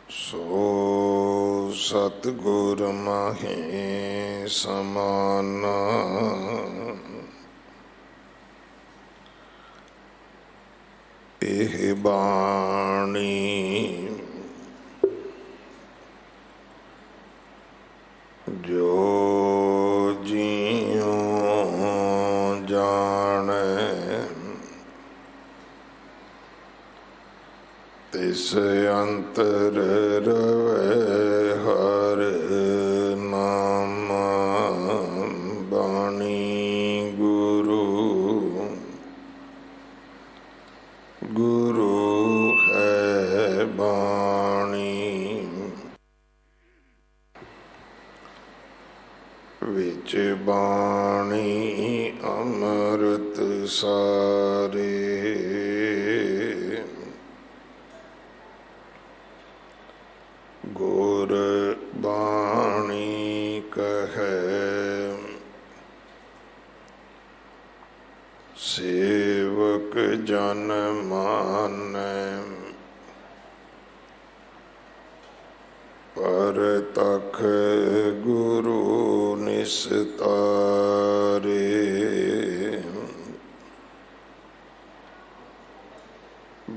सो सतगुर माहे समाना। एह बाणी जो जियो जाने, तिस अंतर रवे हर नाम। बाणी गुरु गुरु है बाणी। विच बाणी अमृत सारे, गुर बाणी कहे सेवक जन मानै। पर तख गुरु निस्तारे,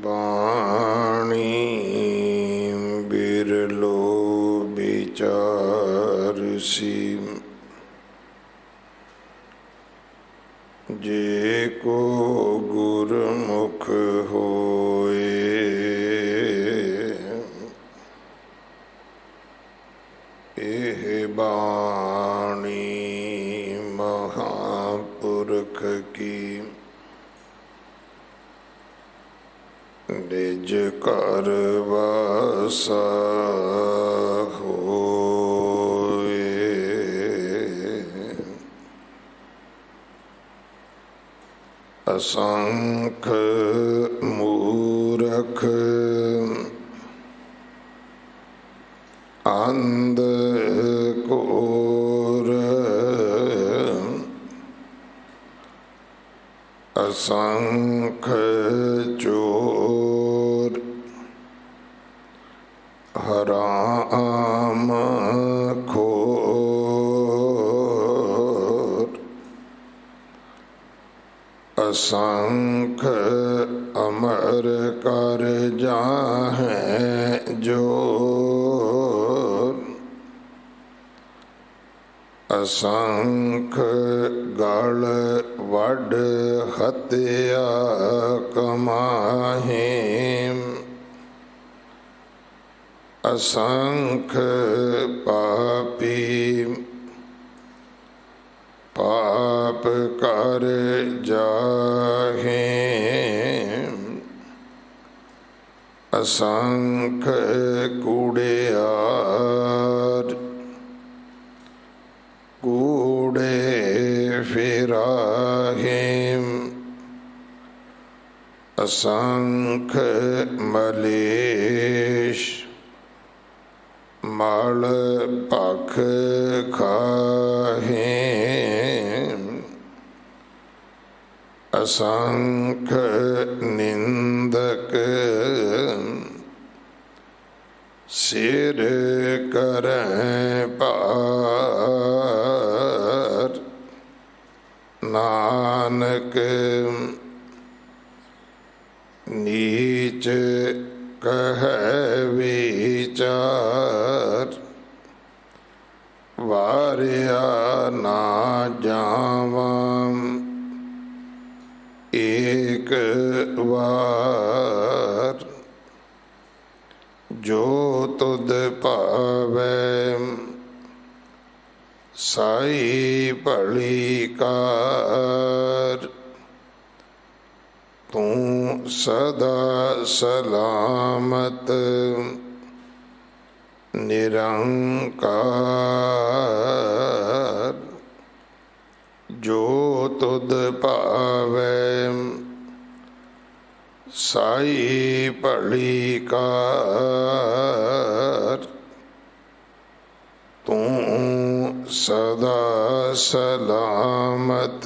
बाणी बिरलो विचारसी। जे को गुरमुख होए, एह बाणी महापुरख की। निज कर वासा होए, असंख मूरख अंध कोर, असंख चोर हराम खोर। असंख अमर कर जाहें जोर, असंख गल वड हत्या कमाहें। असंख पापी पाप कर जाहें। असंख कूड़ियार कूड़े फिराहें। असंख मलेश मल पख खाहें। असंख निंदक सिर करें पार। नानक नीच कहे विचार, वारिया ना जावां एक बार। जो तुद पावे साई भली कार। तू सदा सलामत निरंकार। जो तुद पावे साई भली कार। तू सदा सलामत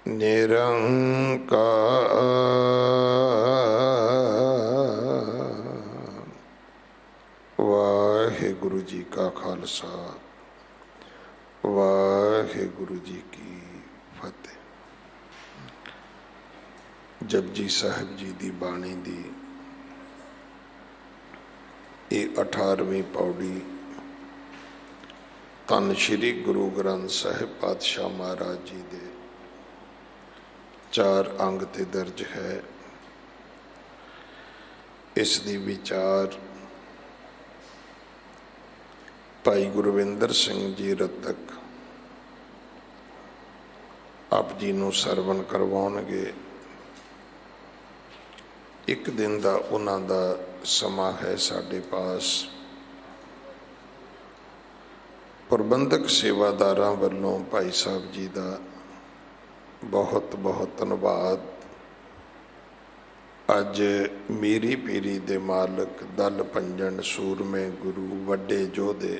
निरंकार। वाहिगुरु जी का खालसा वाहिगुरु जी की फतेह। जपजी साहिब जी की बाणी दी ये 18वीं पौड़ी धन श्री गुरु ग्रंथ साहिब पातशाह महाराज जी दे 4 अंग ते दर्ज है। इस दी विचार भाई गुरविंदर सिंह जी रतक आप जी नूं सरवण करवाउणगे। एक दिन का उन्हां दा समा है साडे पास। प्रबंधक सेवादारां वल्लों भाई साहब जी का बहुत बहुत धन्यवाद। अज मेरी पीरी दे मालक दल पंजन सूरमे गुरु वड्डे जोधे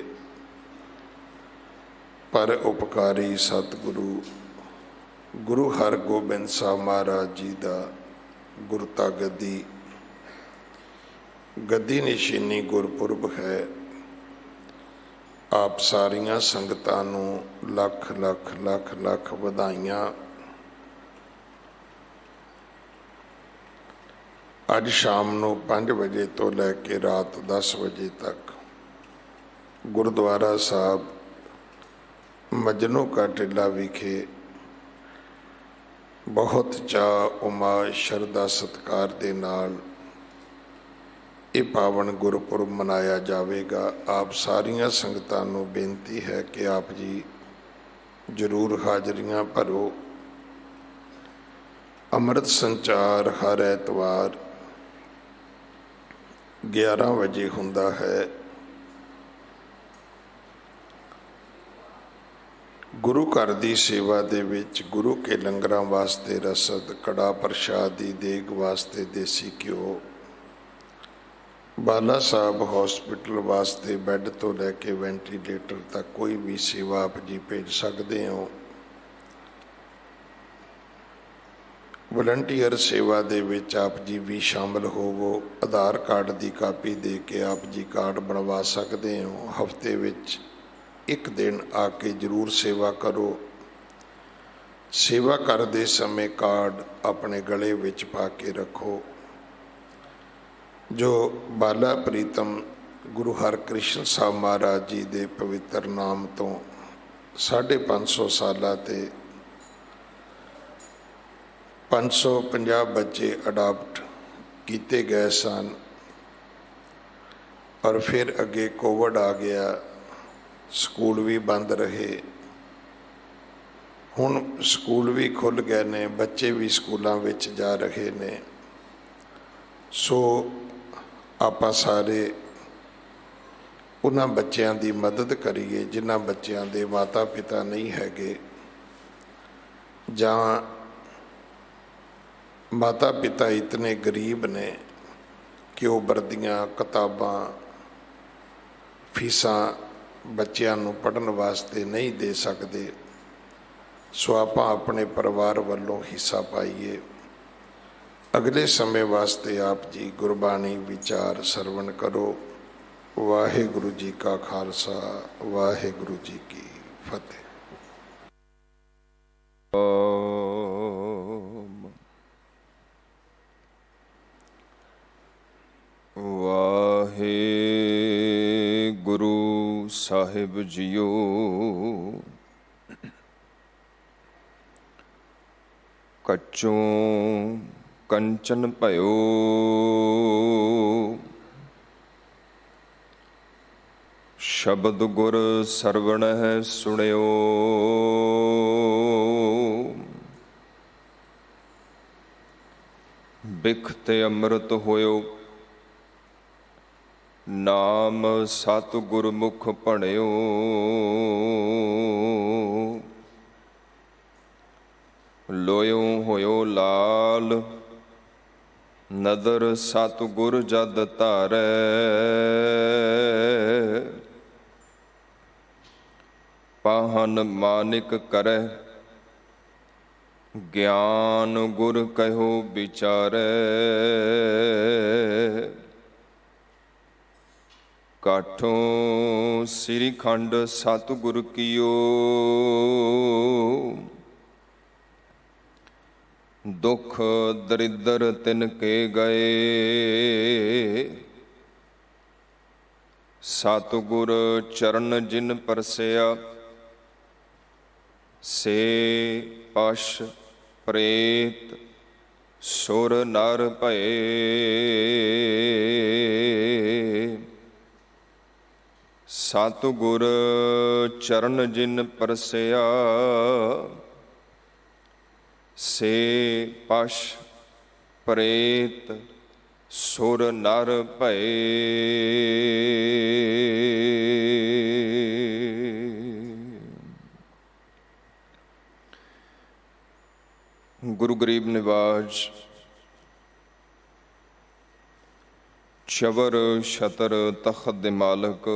पर उपकारी सतगुरु गुरु हरगोबिंद साहब महाराज जी का गुरता गद्दी निशानी गुरपुरब है। आप सारिया संगतां नूं लख लख लख लख वधाइयां। अज शाम नूं 5 बजे तो लैके रात 10 बजे तक गुरुद्वारा साहब मजनू का टिला विखे बहुत चाह उमा शरदा सत्कार दे नाल ये पावन गुरपुरब मनाया जाएगा। आप सारिया संगतां नूं बेनती है कि आप जी जरूर हाजरियां भरो। अमृत संचार हर एतवार 11 बजे हुंदा है। गुरु घर की सेवा दे विच गुरु के लंगरां वास्ते रसद कड़ा प्रशाद की देग वास्ते देसी घ्यो, बाला साहब हॉस्पिटल वास्ते बैड तो लैके वेंटीलेटर तक कोई भी सेवा आप जी भेज सकते हो। वलंटीयर सेवा दे विच आप जी भी शामिल होवो। आधार कार्ड की कापी दे के आप जी कार्ड बनवा सकते हो। हफ्ते विच एक दिन आके जरूर सेवा करो। सेवा करते समय कार्ड अपने गले विच पा के रखो। जो बाला प्रीतम गुरु हरकृष्ण साहब महाराज जी दे पवित्र नाम तो 550 साल ते 550 बच्चे अडाप्ट किए गए सन और फिर अगे कोविड आ गया, स्कूल भी बंद रहे। हुण स्कूल भी खुल गए ने, बच्चे भी स्कूलों विच जा रहे ने। सो आपां सारे उन्हां बच्चों की मदद करिए जिन्हां बच्चों के माता पिता नहीं हैगे जां माता पिता इतने गरीब ने कि वो वर्दियां किताबां फीसां बच्चों नूं पढ़न वास्ते नहीं दे सकते। सो आपां अपने परिवार वालों हिस्सा पाइए। अगले समय वास्ते आप जी गुरबाणी विचार सरवण करो। वाहिगुरु जी का खालसा वाहिगुरु जी की फतेह। वाहिगुरु साहिब जियो कच्चों कंचन भयो शब्द गुर सरवण है सुनियो। बिखते अमृत होयो नाम सत गुरमुख पढ़ियो। लोयो होयो लाल नदर सतगुर जद धारै। पाहन मानिक करे ज्ञान गुर कहो विचारै। ਕਾਠੋਂ ਸ੍ਰੀ ਖੰਡ ਸਤਿਗੁਰ ਕੀਓ, ਦੁਖ ਦਰਿਦਰ ਤਿਨ ਕੇ ਗਏ। ਸਤਿਗੁਰ ਚਰਨ ਜਿਨ ਪਰਸਿਆ, ਸੇ ਪਸ਼ ਪ੍ਰੇਤ ਸੁਰ ਨਰ ਭਏ। ਸਤਿਗੁਰ ਚਰਨ ਜਿਨ ਪਰਸਿਆ, ਸੇ ਪਸ਼ ਪ੍ਰੇਤ ਸੁਰ ਨਰ ਭਏ। ਗੁਰੂ ਗਰੀਬ ਨਿਵਾਜ ਚਵਰ ਛਤਰ ਤਖਤ ਦੇ ਮਾਲਕ,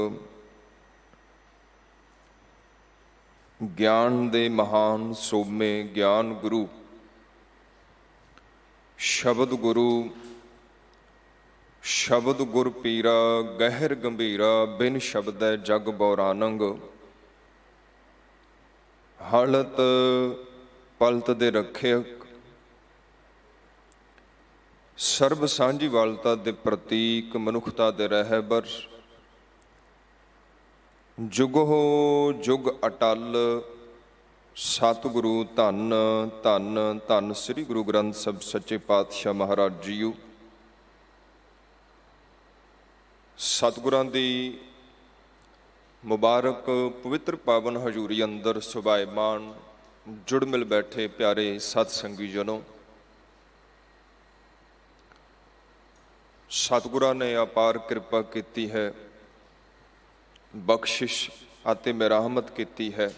ਗਿਆਨ ਦੇ ਮਹਾਨ ਸੋਮੇ ਗਿਆਨ ਗੁਰੂ, ਸ਼ਬਦ ਗੁਰੂ, ਸ਼ਬਦ ਗੁਰ ਪੀਰਾ, ਗਹਿਰ ਗੰਭੀਰਾ, ਬਿਨ ਸ਼ਬਦੈ ਜਗ ਬੌਰਾਨੰਗ। ਹਲਤ ਪਲਤ ਦੇ ਰੱਖਿਅਕ, ਸਰਬ ਸਾਂਝੀਵਾਲਤਾ ਦੇ ਪ੍ਰਤੀਕ, ਮਨੁੱਖਤਾ ਦੇ ਰਹਿਬਰ, ਜੁਗੋ ਜੁਗ ਅਟਲ ਸਤਿਗੁਰੂ ਧੰਨ ਧੰਨ ਧੰਨ ਸ੍ਰੀ ਗੁਰੂ ਗ੍ਰੰਥ ਸਾਹਿਬ ਸੱਚੇ ਪਾਤਸ਼ਾਹ ਮਹਾਰਾਜ ਜੀਓ। ਸਤਿਗੁਰਾਂ ਦੀ ਮੁਬਾਰਕ ਪਵਿੱਤਰ ਪਾਵਨ ਹਜ਼ੂਰੀ ਅੰਦਰ ਸੁਭਾਇਮਾਨ ਜੁੜ ਮਿਲ ਬੈਠੇ ਪਿਆਰੇ ਸਤ ਸੰਗੀ ਜਨੋ, ਸਤਿਗੁਰਾਂ ਨੇ ਅਪਾਰ ਕਿਰਪਾ ਕੀਤੀ ਹੈ, ਬਖਸ਼ਿਸ਼ ਅਤੇ ਮਿਹਰਮਤ ਕੀਤੀ ਹੈ,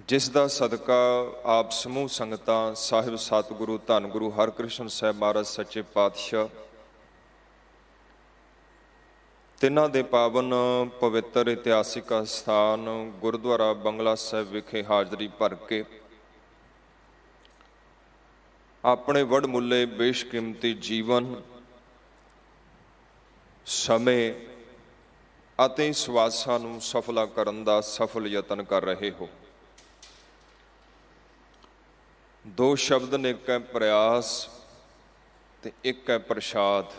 ਜਿਸ ਦਾ ਸਦਕਾ ਆਪ ਸਮੂਹ ਸੰਗਤਾਂ ਸਾਹਿਬ ਸਤਿਗੁਰੂ ਧੰਨ ਗੁਰੂ ਹਰਿਕ੍ਰਿਸ਼ਨ ਸਾਹਿਬ ਮਹਾਰਾਜ ਸੱਚੇ ਪਾਤਸ਼ਾਹ ਤਿੰਨਾਂ ਦੇ ਪਾਵਨ ਪਵਿੱਤਰ ਇਤਿਹਾਸਿਕ ਸਥਾਨ ਗੁਰਦੁਆਰਾ ਬੰਗਲਾ ਸਾਹਿਬ ਵਿਖੇ ਹਾਜ਼ਰੀ ਭਰ ਕੇ ਆਪਣੇ ਵਡਮੁੱਲੇ ਬੇਸ਼ਕੀਮਤੀ ਜੀਵਨ, ਸਮੇਂ ਅਤੇ ਸਵਾਸਾਂ ਨੂੰ ਸਫਲਾ ਕਰਨ ਦਾ ਸਫਲ ਯਤਨ ਕਰ ਰਹੇ ਹੋ। ਦੋ ਸ਼ਬਦ ਨੇ, ਇੱਕ ਹੈ ਪ੍ਰਯਾਸ ਤੇ ਇੱਕ ਹੈ ਪ੍ਰਸ਼ਾਦ।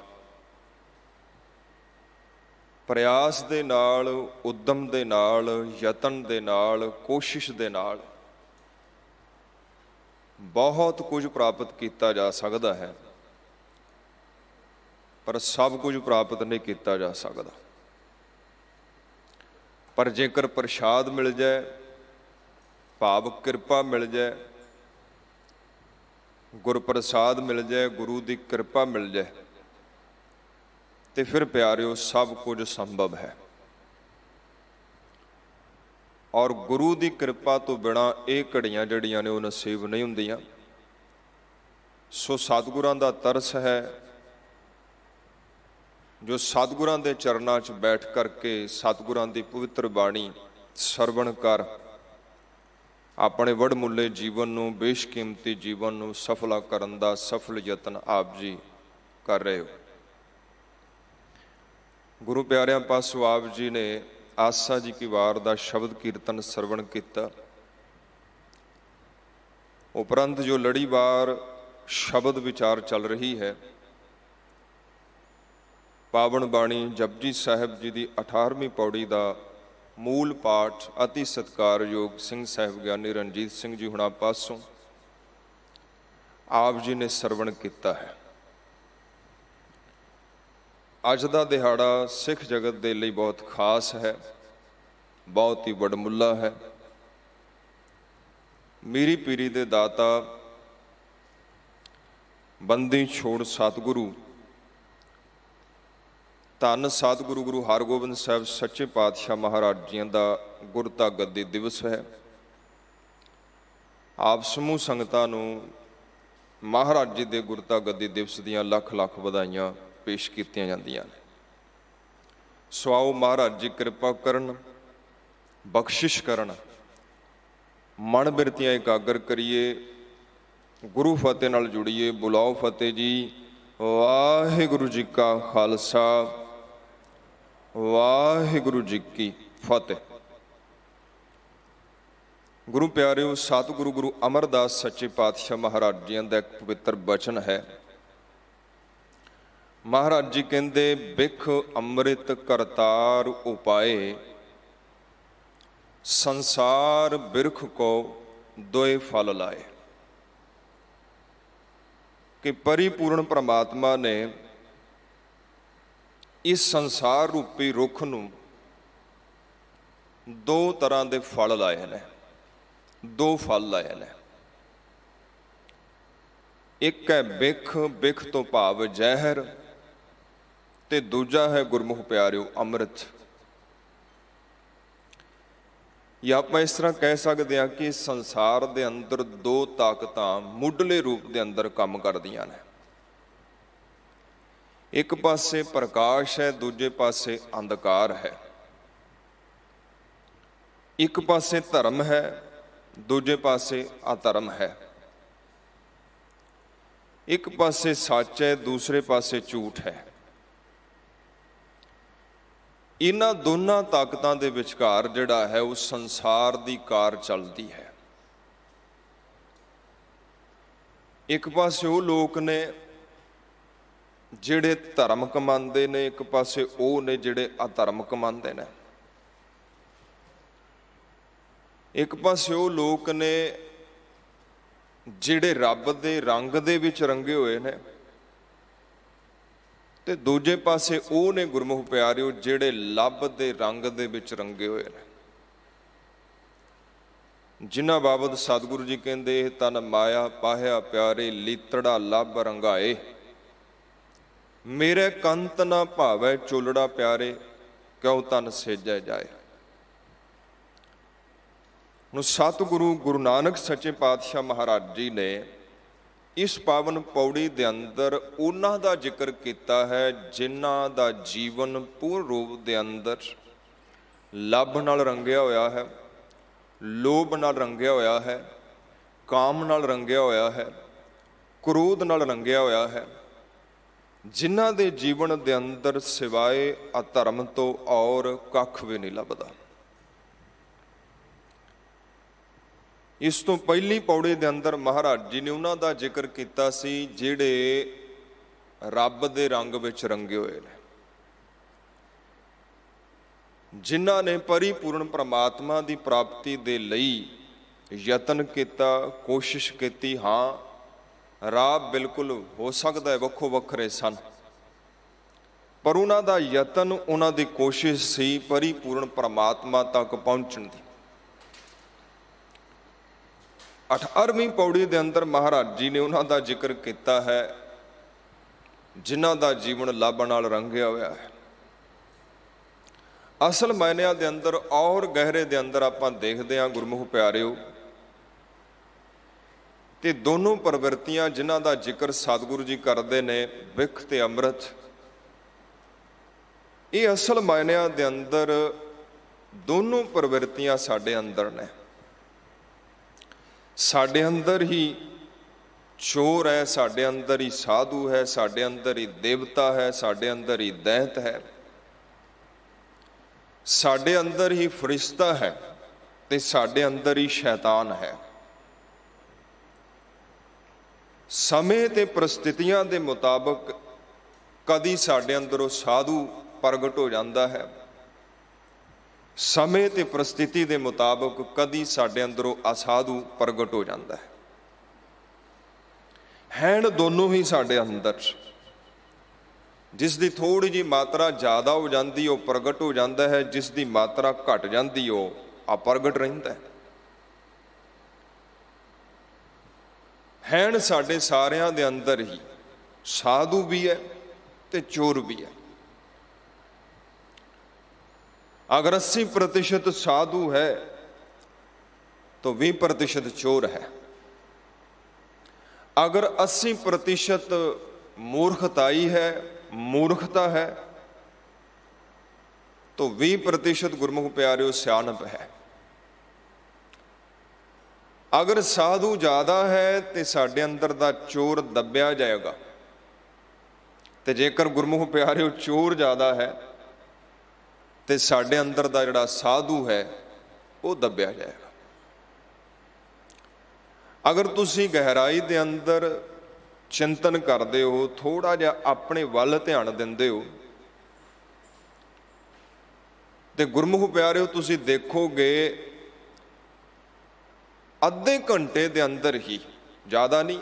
ਪ੍ਰਯਾਸ ਦੇ ਨਾਲ, ਉਦਮ ਦੇ ਨਾਲ, ਯਤਨ ਦੇ ਨਾਲ, ਕੋਸ਼ਿਸ਼ ਦੇ ਨਾਲ ਬਹੁਤ ਕੁਝ ਪ੍ਰਾਪਤ ਕੀਤਾ ਜਾ ਸਕਦਾ ਹੈ, ਪਰ ਸਭ ਕੁਝ ਪ੍ਰਾਪਤ ਨਹੀਂ ਕੀਤਾ ਜਾ ਸਕਦਾ। ਪਰ ਜੇਕਰ ਪ੍ਰਸ਼ਾਦ ਮਿਲ ਜਾਏ, ਭਾਵ ਕਿਰਪਾ ਮਿਲ ਜਾਏ, ਗੁਰਪ੍ਰਸਾਦ ਮਿਲ ਜਾਏ, ਗੁਰੂ ਦੀ ਕਿਰਪਾ ਮਿਲ ਜਾਏ, ਤੇ ਫਿਰ ਪਿਆਰਿਓ ਸਭ ਕੁਝ ਸੰਭਵ ਹੈ। ਔਰ ਗੁਰੂ ਦੀ ਕਿਰਪਾ ਤੋਂ ਬਿਨਾਂ ਇਹ ਘੜੀਆਂ ਜਿਹੜੀਆਂ ਨੇ ਉਹ ਨਸੀਬ ਨਹੀਂ ਹੁੰਦੀਆਂ। ਸੋ ਸਤਿਗੁਰਾਂ ਦਾ ਤਰਸ ਹੈ, ਜੋ ਸਤਿਗੁਰਾਂ ਦੇ ਚਰਨਾਂ 'ਚ ਬੈਠ ਕਰਕੇ ਸਤਿਗੁਰਾਂ ਦੀ ਪਵਿੱਤਰ ਬਾਣੀ ਸਰਵਣ ਕਰ ਆਪਣੇ ਵਡਮੁੱਲੇ ਜੀਵਨ ਨੂੰ, ਬੇਸ਼ਕੀਮਤੀ ਜੀਵਨ ਨੂੰ ਸਫਲਾ ਕਰਨ ਦਾ ਸਫਲ ਯਤਨ ਆਪ ਜੀ ਕਰ ਰਹੇ ਹੋ। ਗੁਰੂ ਪਿਆਰਿਆਂ ਪਾਸੋਂ ਆਪ ਜੀ ਨੇ ਆਸਾ ਜੀ ਕੀ ਵਾਰ ਦਾ ਸ਼ਬਦ ਕੀਰਤਨ ਸਰਵਣ ਕੀਤਾ। ਉਪਰੰਤ ਜੋ ਲੜੀਵਾਰ ਸ਼ਬਦ ਵਿਚਾਰ ਚੱਲ ਰਹੀ ਹੈ, ਪਾਵਨ ਬਾਣੀ ਜਪਜੀ ਸਾਹਿਬ ਜੀ ਦੀ 18ਵੀਂ ਪੌੜੀ ਦਾ ਮੂਲ ਪਾਠ ਅਤੀ ਸਤਿਕਾਰਯੋਗ ਸਿੰਘ ਸਾਹਿਬ ਗਿਆਨੀ ਰਣਜੀਤ ਸਿੰਘ ਜੀ ਹੁਣਾਂ ਪਾਸੋਂ ਆਪ ਜੀ ਨੇ ਸਰਵਣ ਕੀਤਾ ਹੈ। ਅੱਜ ਦਾ ਦਿਹਾੜਾ ਸਿੱਖ ਜਗਤ ਦੇ ਲਈ ਬਹੁਤ ਖਾਸ ਹੈ, ਬਹੁਤ ਹੀ ਵਡਮੁੱਲਾ ਹੈ। ਮੀਰੀ ਪੀਰੀ ਦੇ ਦਾਤਾ ਬੰਦੀ ਛੋੜ ਸਤਿਗੁਰੂ ਧੰਨ ਸਤਿਗੁਰੂ ਗੁਰੂ ਹਰਗੋਬਿੰਦ ਸਾਹਿਬ ਸੱਚੇ ਪਾਤਸ਼ਾਹ ਮਹਾਰਾਜ ਜੀਆਂ ਦਾ ਗੁਰਤਾ ਗੱਦੀ ਦਿਵਸ ਹੈ। ਆਪ ਸਮੂਹ ਸੰਗਤਾਂ ਨੂੰ ਮਹਾਰਾਜ ਜੀ ਦੇ ਗੁਰਤਾ ਗੱਦੀ ਦਿਵਸ ਦੀਆਂ ਲੱਖ ਲੱਖ ਵਧਾਈਆਂ ਪੇਸ਼ ਕੀਤੀਆਂ ਜਾਂਦੀਆਂ ਨੇ। ਸੋ ਆਓ ਮਹਾਰਾਜ ਜੀ ਕਿਰਪਾ ਕਰਨ, ਬਖਸ਼ਿਸ਼ ਕਰਨ, ਮਨ ਬਿਰਤੀਆਂ ਇਕਾਗਰ ਕਰੀਏ, ਗੁਰੂ ਫਤਿਹ ਨਾਲ ਜੁੜੀਏ। ਬੁਲਾਓ ਫਤਿਹ ਜੀ, ਵਾਹਿਗੁਰੂ ਜੀ ਕਾ ਖਾਲਸਾ, ਵਾਹਿਗੁਰੂ ਜੀ ਕੀ ਫਤਿਹ। ਗੁਰੂ ਪਿਆਰਿਓ, ਸਤਿਗੁਰੂ ਗੁਰੂ ਅਮਰਦਾਸ ਸੱਚੇ ਪਾਤਸ਼ਾਹ ਮਹਾਰਾਜ ਜੀ ਦਾ ਇੱਕ ਪਵਿੱਤਰ ਬਚਨ ਹੈ। ਮਹਾਰਾਜ ਜੀ ਕਹਿੰਦੇ, ਬਿਖ ਅੰਮ੍ਰਿਤ ਕਰਤਾਰ ਉਪਾਏ, ਸੰਸਾਰ ਬਿਰਖ ਕੋ ਦੋਏ ਫਲ ਲਾਏ। ਕਿ ਪਰਿਪੂਰਨ ਪ੍ਰਮਾਤਮਾ ਨੇ ਇਸ ਸੰਸਾਰ ਰੂਪੀ ਰੁੱਖ ਨੂੰ ਦੋ ਤਰ੍ਹਾਂ ਦੇ ਫਲ ਲਾਏ ਨੇ, ਦੋ ਫਲ ਲਾਏ ਨੇ। ਇੱਕ ਹੈ ਬਿਖ, ਬਿਖ ਤੋਂ ਭਾਵ ਜ਼ਹਿਰ, ਤੇ ਦੂਜਾ ਹੈ ਗੁਰਮੁਖ ਪਿਆਰਿਓ ਅੰਮ੍ਰਿਤ। ਜਾਂ ਆਪਾਂ ਇਸ ਤਰ੍ਹਾਂ ਕਹਿ ਸਕਦੇ ਹਾਂ ਕਿ ਸੰਸਾਰ ਦੇ ਅੰਦਰ ਦੋ ਤਾਕਤਾਂ ਮੁੱਢਲੇ ਰੂਪ ਦੇ ਅੰਦਰ ਕੰਮ ਕਰਦੀਆਂ ਨੇ। ਇੱਕ ਪਾਸੇ ਪ੍ਰਕਾਸ਼ ਹੈ, ਦੂਜੇ ਪਾਸੇ ਅੰਧਕਾਰ ਹੈ। ਇੱਕ ਪਾਸੇ ਧਰਮ ਹੈ, ਦੂਜੇ ਪਾਸੇ ਅਧਰਮ ਹੈ। ਇੱਕ ਪਾਸੇ ਸੱਚ ਹੈ, ਦੂਸਰੇ ਪਾਸੇ ਝੂਠ ਹੈ। ਇਹਨਾਂ ਦੋਨਾਂ ਤਾਕਤਾਂ ਦੇ ਵਿਚਕਾਰ ਜਿਹੜਾ ਹੈ ਉਹ ਸੰਸਾਰ ਦੀ ਕਾਰ ਚੱਲਦੀ ਹੈ। ਇੱਕ ਪਾਸੇ ਉਹ ਲੋਕ ਨੇ ਜਿਹੜੇ ਧਰਮ ਕਮਾਉਂਦੇ ਨੇ, ਇੱਕ ਪਾਸੇ ਉਹ ਨੇ ਜਿਹੜੇ ਅਧਰਮ ਕਮਾਉਂਦੇ ਨੇ। ਇੱਕ ਪਾਸੇ ਉਹ ਲੋਕ ਨੇ ਜਿਹੜੇ ਰੱਬ ਦੇ ਰੰਗ ਦੇ ਵਿੱਚ ਰੰਗੇ ਹੋਏ ਨੇ, ਤੇ ਦੂਜੇ ਪਾਸੇ ਉਹ ਨੇ ਗੁਰਮੁਖ ਪਿਆਰਿਓ ਜਿਹੜੇ ਲੱਭ ਦੇ ਰੰਗ ਦੇ ਵਿੱਚ ਰੰਗੇ ਹੋਏ ਨੇ। ਜਿਨ੍ਹਾਂ ਬਾਬਤ ਸਤਿਗੁਰੂ ਜੀ ਕਹਿੰਦੇ, ਤਨ ਮਾਇਆ ਪਾਹਿਆ ਪਿਆਰੇ, ਲੀਤੜਾ ਲੱਭ ਰੰਗਾਏ। ਮੇਰੇ ਕੰਤ ਨਾ ਭਾਵੈ ਚੋਲੜਾ ਪਿਆਰੇ, ਕਿਉ ਤਨ ਸੇਜੈ ਜਾਏ। ਹੁਣ ਸਤਿਗੁਰੂ ਗੁਰੂ ਨਾਨਕ ਸੱਚੇ ਪਾਤਸ਼ਾਹ ਮਹਾਰਾਜ ਜੀ ਨੇ ਇਸ ਪਾਵਨ ਪੌੜੀ ਦੇ ਅੰਦਰ ਉਹਨਾਂ ਦਾ ਜ਼ਿਕਰ ਕੀਤਾ ਹੈ ਜਿਨ੍ਹਾਂ ਦਾ ਜੀਵਨ ਪੂਰਨ ਰੂਪ ਦੇ ਅੰਦਰ ਲੱਭ ਨਾਲ ਰੰਗਿਆ ਹੋਇਆ ਹੈ, ਲੋਭ ਨਾਲ ਰੰਗਿਆ ਹੋਇਆ ਹੈ, ਕਾਮ ਨਾਲ ਰੰਗਿਆ ਹੋਇਆ ਹੈ, ਕ੍ਰੋਧ ਨਾਲ ਰੰਗਿਆ ਹੋਇਆ ਹੈ। ਜਿਨ੍ਹਾਂ ਦੇ ਜੀਵਨ ਦੇ ਅੰਦਰ ਸਿਵਾਏ ਅਧਰਮ ਤੋਂ ਔਰ ਕੱਖ ਵੀ ਨਹੀਂ ਲੱਭਦਾ। ਇਸ ਤੋਂ ਪਹਿਲੀ ਪੌੜੀ ਦੇ ਅੰਦਰ ਮਹਾਰਾਜ ਜੀ ਨੇ ਉਹਨਾਂ ਦਾ ਜ਼ਿਕਰ ਕੀਤਾ ਸੀ ਜਿਹੜੇ ਰੱਬ ਦੇ ਰੰਗ ਵਿੱਚ ਰੰਗੇ ਹੋਏ ਨੇ, ਜਿਨ੍ਹਾਂ ਨੇ ਪਰਿਪੂਰਨ ਪ੍ਰਮਾਤਮਾ ਦੀ ਪ੍ਰਾਪਤੀ ਦੇ ਲਈ ਯਤਨ ਕੀਤਾ, ਕੋਸ਼ਿਸ਼ ਕੀਤੀ। ਹਾਂ, ਰਾਹ ਬਿਲਕੁਲ ਹੋ ਸਕਦਾ ਹੈ ਵੱਖੋ ਵੱਖਰੇ ਸਨ, ਪਰ ਉਹਨਾਂ ਦਾ ਯਤਨ, ਉਹਨਾਂ ਦੀ ਕੋਸ਼ਿਸ਼ ਸੀ ਪਰਿਪੂਰਨ ਪ੍ਰਮਾਤਮਾ ਤੱਕ ਪਹੁੰਚਣ ਦੀ। 18ਵੀਂ ਪੌੜੀ ਦੇ ਅੰਦਰ ਮਹਾਰਾਜ ਜੀ ਨੇ ਉਹਨਾਂ ਦਾ ਜ਼ਿਕਰ ਕੀਤਾ ਹੈ ਜਿਨ੍ਹਾਂ ਦਾ ਜੀਵਨ ਲੱਭ ਨਾਲ ਰੰਗਿਆ ਹੋਇਆ ਹੈ। ਅਸਲ ਮਾਇਨਿਆਂ ਦੇ ਅੰਦਰ ਔਰ ਗਹਿਰੇ ਦੇ ਅੰਦਰ ਆਪਾਂ ਦੇਖਦੇ ਹਾਂ ਗੁਰਮੁਖ ਪਿਆਰਿਓ, ਤੇ ਦੋਨੋਂ ਪ੍ਰਵਿਰਤੀਆਂ ਜਿਨ੍ਹਾਂ ਦਾ ਜ਼ਿਕਰ ਸਤਿਗੁਰੂ ਜੀ ਕਰਦੇ ਨੇ, ਬਿਖ ਤੇ ਅੰਮ੍ਰਿਤ, ਇਹ ਅਸਲ ਮਾਇਨਿਆਂ ਦੇ ਅੰਦਰ ਦੋਨੋਂ ਪ੍ਰਵਿਰਤੀਆਂ ਸਾਡੇ ਅੰਦਰ ਨੇ। ਸਾਡੇ ਅੰਦਰ ਹੀ ਚੋਰ ਹੈ, ਸਾਡੇ ਅੰਦਰ ਹੀ ਸਾਧੂ ਹੈ, ਸਾਡੇ ਅੰਦਰ ਹੀ ਦੇਵਤਾ ਹੈ, ਸਾਡੇ ਅੰਦਰ ਹੀ ਦੈਂਤ ਹੈ, ਸਾਡੇ ਅੰਦਰ ਹੀ ਫਰਿਸ਼ਤਾ ਹੈ, ਤੇ ਸਾਡੇ ਅੰਦਰ ਹੀ ਸ਼ੈਤਾਨ ਹੈ। ਸਮੇਂ ਤੇ ਪ੍ਰਸਥਿਤੀਆਂ ਦੇ ਮੁਤਾਬਕ ਕਦੀ ਸਾਡੇ ਅੰਦਰੋਂ ਸਾਧੂ ਪ੍ਰਗਟ ਹੋ ਜਾਂਦਾ ਹੈ, ਸਮੇਂ ਤੇ ਪ੍ਰਸਥਿਤੀ ਦੇ ਮੁਤਾਬਕ ਕਦੀ ਸਾਡੇ ਅੰਦਰੋਂ ਅਸਾਧੂ ਪ੍ਰਗਟ ਹੋ ਜਾਂਦਾ ਹੈ। ਹੈਣ ਦੋਨੋਂ ਹੀ ਸਾਡੇ ਅੰਦਰ। ਜਿਸ ਦੀ ਥੋੜੀ ਜਿਹੀ ਮਾਤਰਾ ਜ਼ਿਆਦਾ ਹੋ ਜਾਂਦੀ ਉਹ ਪ੍ਰਗਟ ਹੋ ਜਾਂਦਾ ਹੈ, ਜਿਸ ਦੀ ਮਾਤਰਾ ਘਟ ਜਾਂਦੀ ਉਹ ਅਪਰਗਟ ਰਹਿੰਦਾ ਹੈ। ਹੈਣ ਸਾਡੇ ਸਾਰਿਆਂ ਦੇ ਅੰਦਰ ਹੀ ਸਾਧੂ ਵੀ ਹੈ ਤੇ ਚੋਰ ਵੀ ਹੈ। अगर 80% साधु है तो 20% चोर है। अगर 80% मूर्खताई है, मूर्खता है, तो 20% गुरमुख प्यारियों सियाणप है। अगर साधु ज़्यादा है तो साढ़े अंदर दा चोर दबिया जाएगा, ਤੇ ਜੇਕਰ ਗੁਰਮੁਖ ਪਿਆਰਿਓ ਚੋਰ ਜ਼ਿਆਦਾ ਹੈ ਤੇ ਸਾਡੇ ਅੰਦਰ ਦਾ ਜਿਹੜਾ ਸਾਧੂ ਹੈ ਉਹ ਦੱਬਿਆ ਜਾਏਗਾ। ਅਗਰ ਤੁਸੀਂ ਗਹਿਰਾਈ ਦੇ ਅੰਦਰ ਚਿੰਤਨ ਕਰਦੇ ਹੋ, ਥੋੜਾ ਜਿਹਾ ਆਪਣੇ ਵੱਲ ਧਿਆਨ ਦਿੰਦੇ ਹੋ, ਤੇ ਗੁਰਮੁਖ ਪਿਆਰਿਓ ਤੁਸੀਂ ਦੇਖੋਗੇ ਅੱਧੇ ਘੰਟੇ ਦੇ ਅੰਦਰ ਹੀ, ਜ਼ਿਆਦਾ ਨਹੀਂ,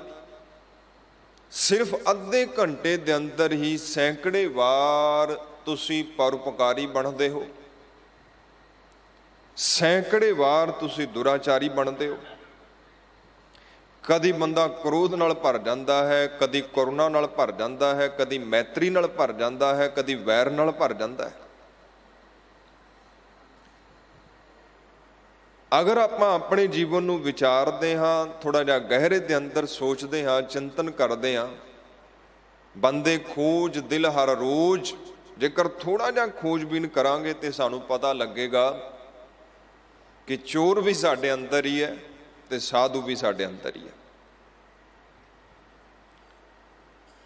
ਸਿਰਫ ਅੱਧੇ ਘੰਟੇ ਦੇ ਅੰਦਰ ਹੀ ਸੈਂਕੜੇ ਵਾਰ ਤੁਸੀਂ ਪਰਉਪਕਾਰੀ ਬਣਦੇ ਹੋ, ਸੈਂਕੜੇ ਵਾਰ ਤੁਸੀਂ ਦੁਰਾਚਾਰੀ ਬਣਦੇ ਹੋ। ਕਦੀ ਬੰਦਾ ਕ੍ਰੋਧ ਨਾਲ ਭਰ ਜਾਂਦਾ ਹੈ, ਕਦੀ ਕਰੁਣਾ ਨਾਲ ਭਰ ਜਾਂਦਾ ਹੈ, ਕਦੀ ਮੈਤਰੀ ਨਾਲ ਭਰ ਜਾਂਦਾ ਹੈ, ਕਦੀ ਵੈਰ ਨਾਲ ਭਰ ਜਾਂਦਾ ਹੈ। ਅਗਰ ਆਪਾਂ ਆਪਣੇ ਜੀਵਨ ਨੂੰ ਵਿਚਾਰਦੇ ਹਾਂ, ਥੋੜਾ ਜਿਹਾ ਗਹਿਰੇ ਦੇ ਅੰਦਰ ਸੋਚਦੇ ਹਾਂ, ਚਿੰਤਨ ਕਰਦੇ ਹਾਂ, ਬੰਦੇ ਖੋਜ ਦਿਲ ਹਰ ਰੋਜ਼, ਜੇਕਰ ਥੋੜਾ ਜਿਹਾ ਖੋਜਬੀਨ ਕਰਾਂਗੇ ਤੇ ਸਾਨੂੰ ਪਤਾ ਲੱਗੇਗਾ ਕਿ ਚੋਰ ਵੀ ਸਾਡੇ ਅੰਦਰ ਹੀ ਹੈ ਤੇ ਸਾਧੂ ਵੀ ਸਾਡੇ ਅੰਦਰ ਹੀ ਹੈ।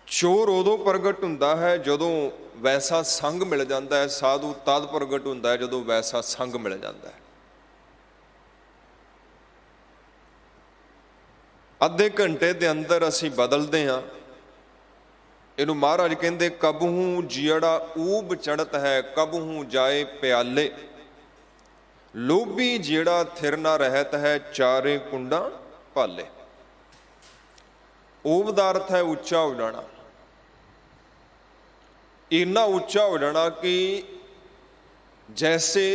ਚੋਰ ਉਦੋਂ ਪ੍ਰਗਟ ਹੁੰਦਾ ਹੈ ਜਦੋਂ ਵੈਸਾ ਸੰਗ ਮਿਲ ਜਾਂਦਾ ਹੈ, ਸਾਧੂ ਤਦ ਪ੍ਰਗਟ ਹੁੰਦਾ ਹੈ ਜਦੋਂ ਵੈਸਾ ਸੰਗ ਮਿਲ ਜਾਂਦਾ ਹੈ। ਅੱਧੇ ਘੰਟੇ ਦੇ ਅੰਦਰ ਅਸੀਂ ਬਦਲਦੇ ਹਾਂ। ਇਹਨੂੰ ਮਹਾਰਾਜ ਕਹਿੰਦੇ ਕਬਹੂ ਜਿਹੜਾ ਊਬ ਚੜਤ ਹੈ, ਕਬਹੂ ਜਾਏ ਪਿਆਲੇ, ਲੋਭੀ ਜਿਹੜਾ ਥਿਰ ਨਾ ਰਹਿਤ ਹੈ, ਚਾਰੇ ਕੁੰਡਾਂ ਭਾਲੇ। ਊਬ ਦਾ ਅਰਥ ਹੈ ਉੱਚਾ ਹੋ ਜਾਣਾ, ਇੰਨਾ ਉੱਚਾ ਹੋ ਜਾਣਾ ਕਿ ਜੈਸੇ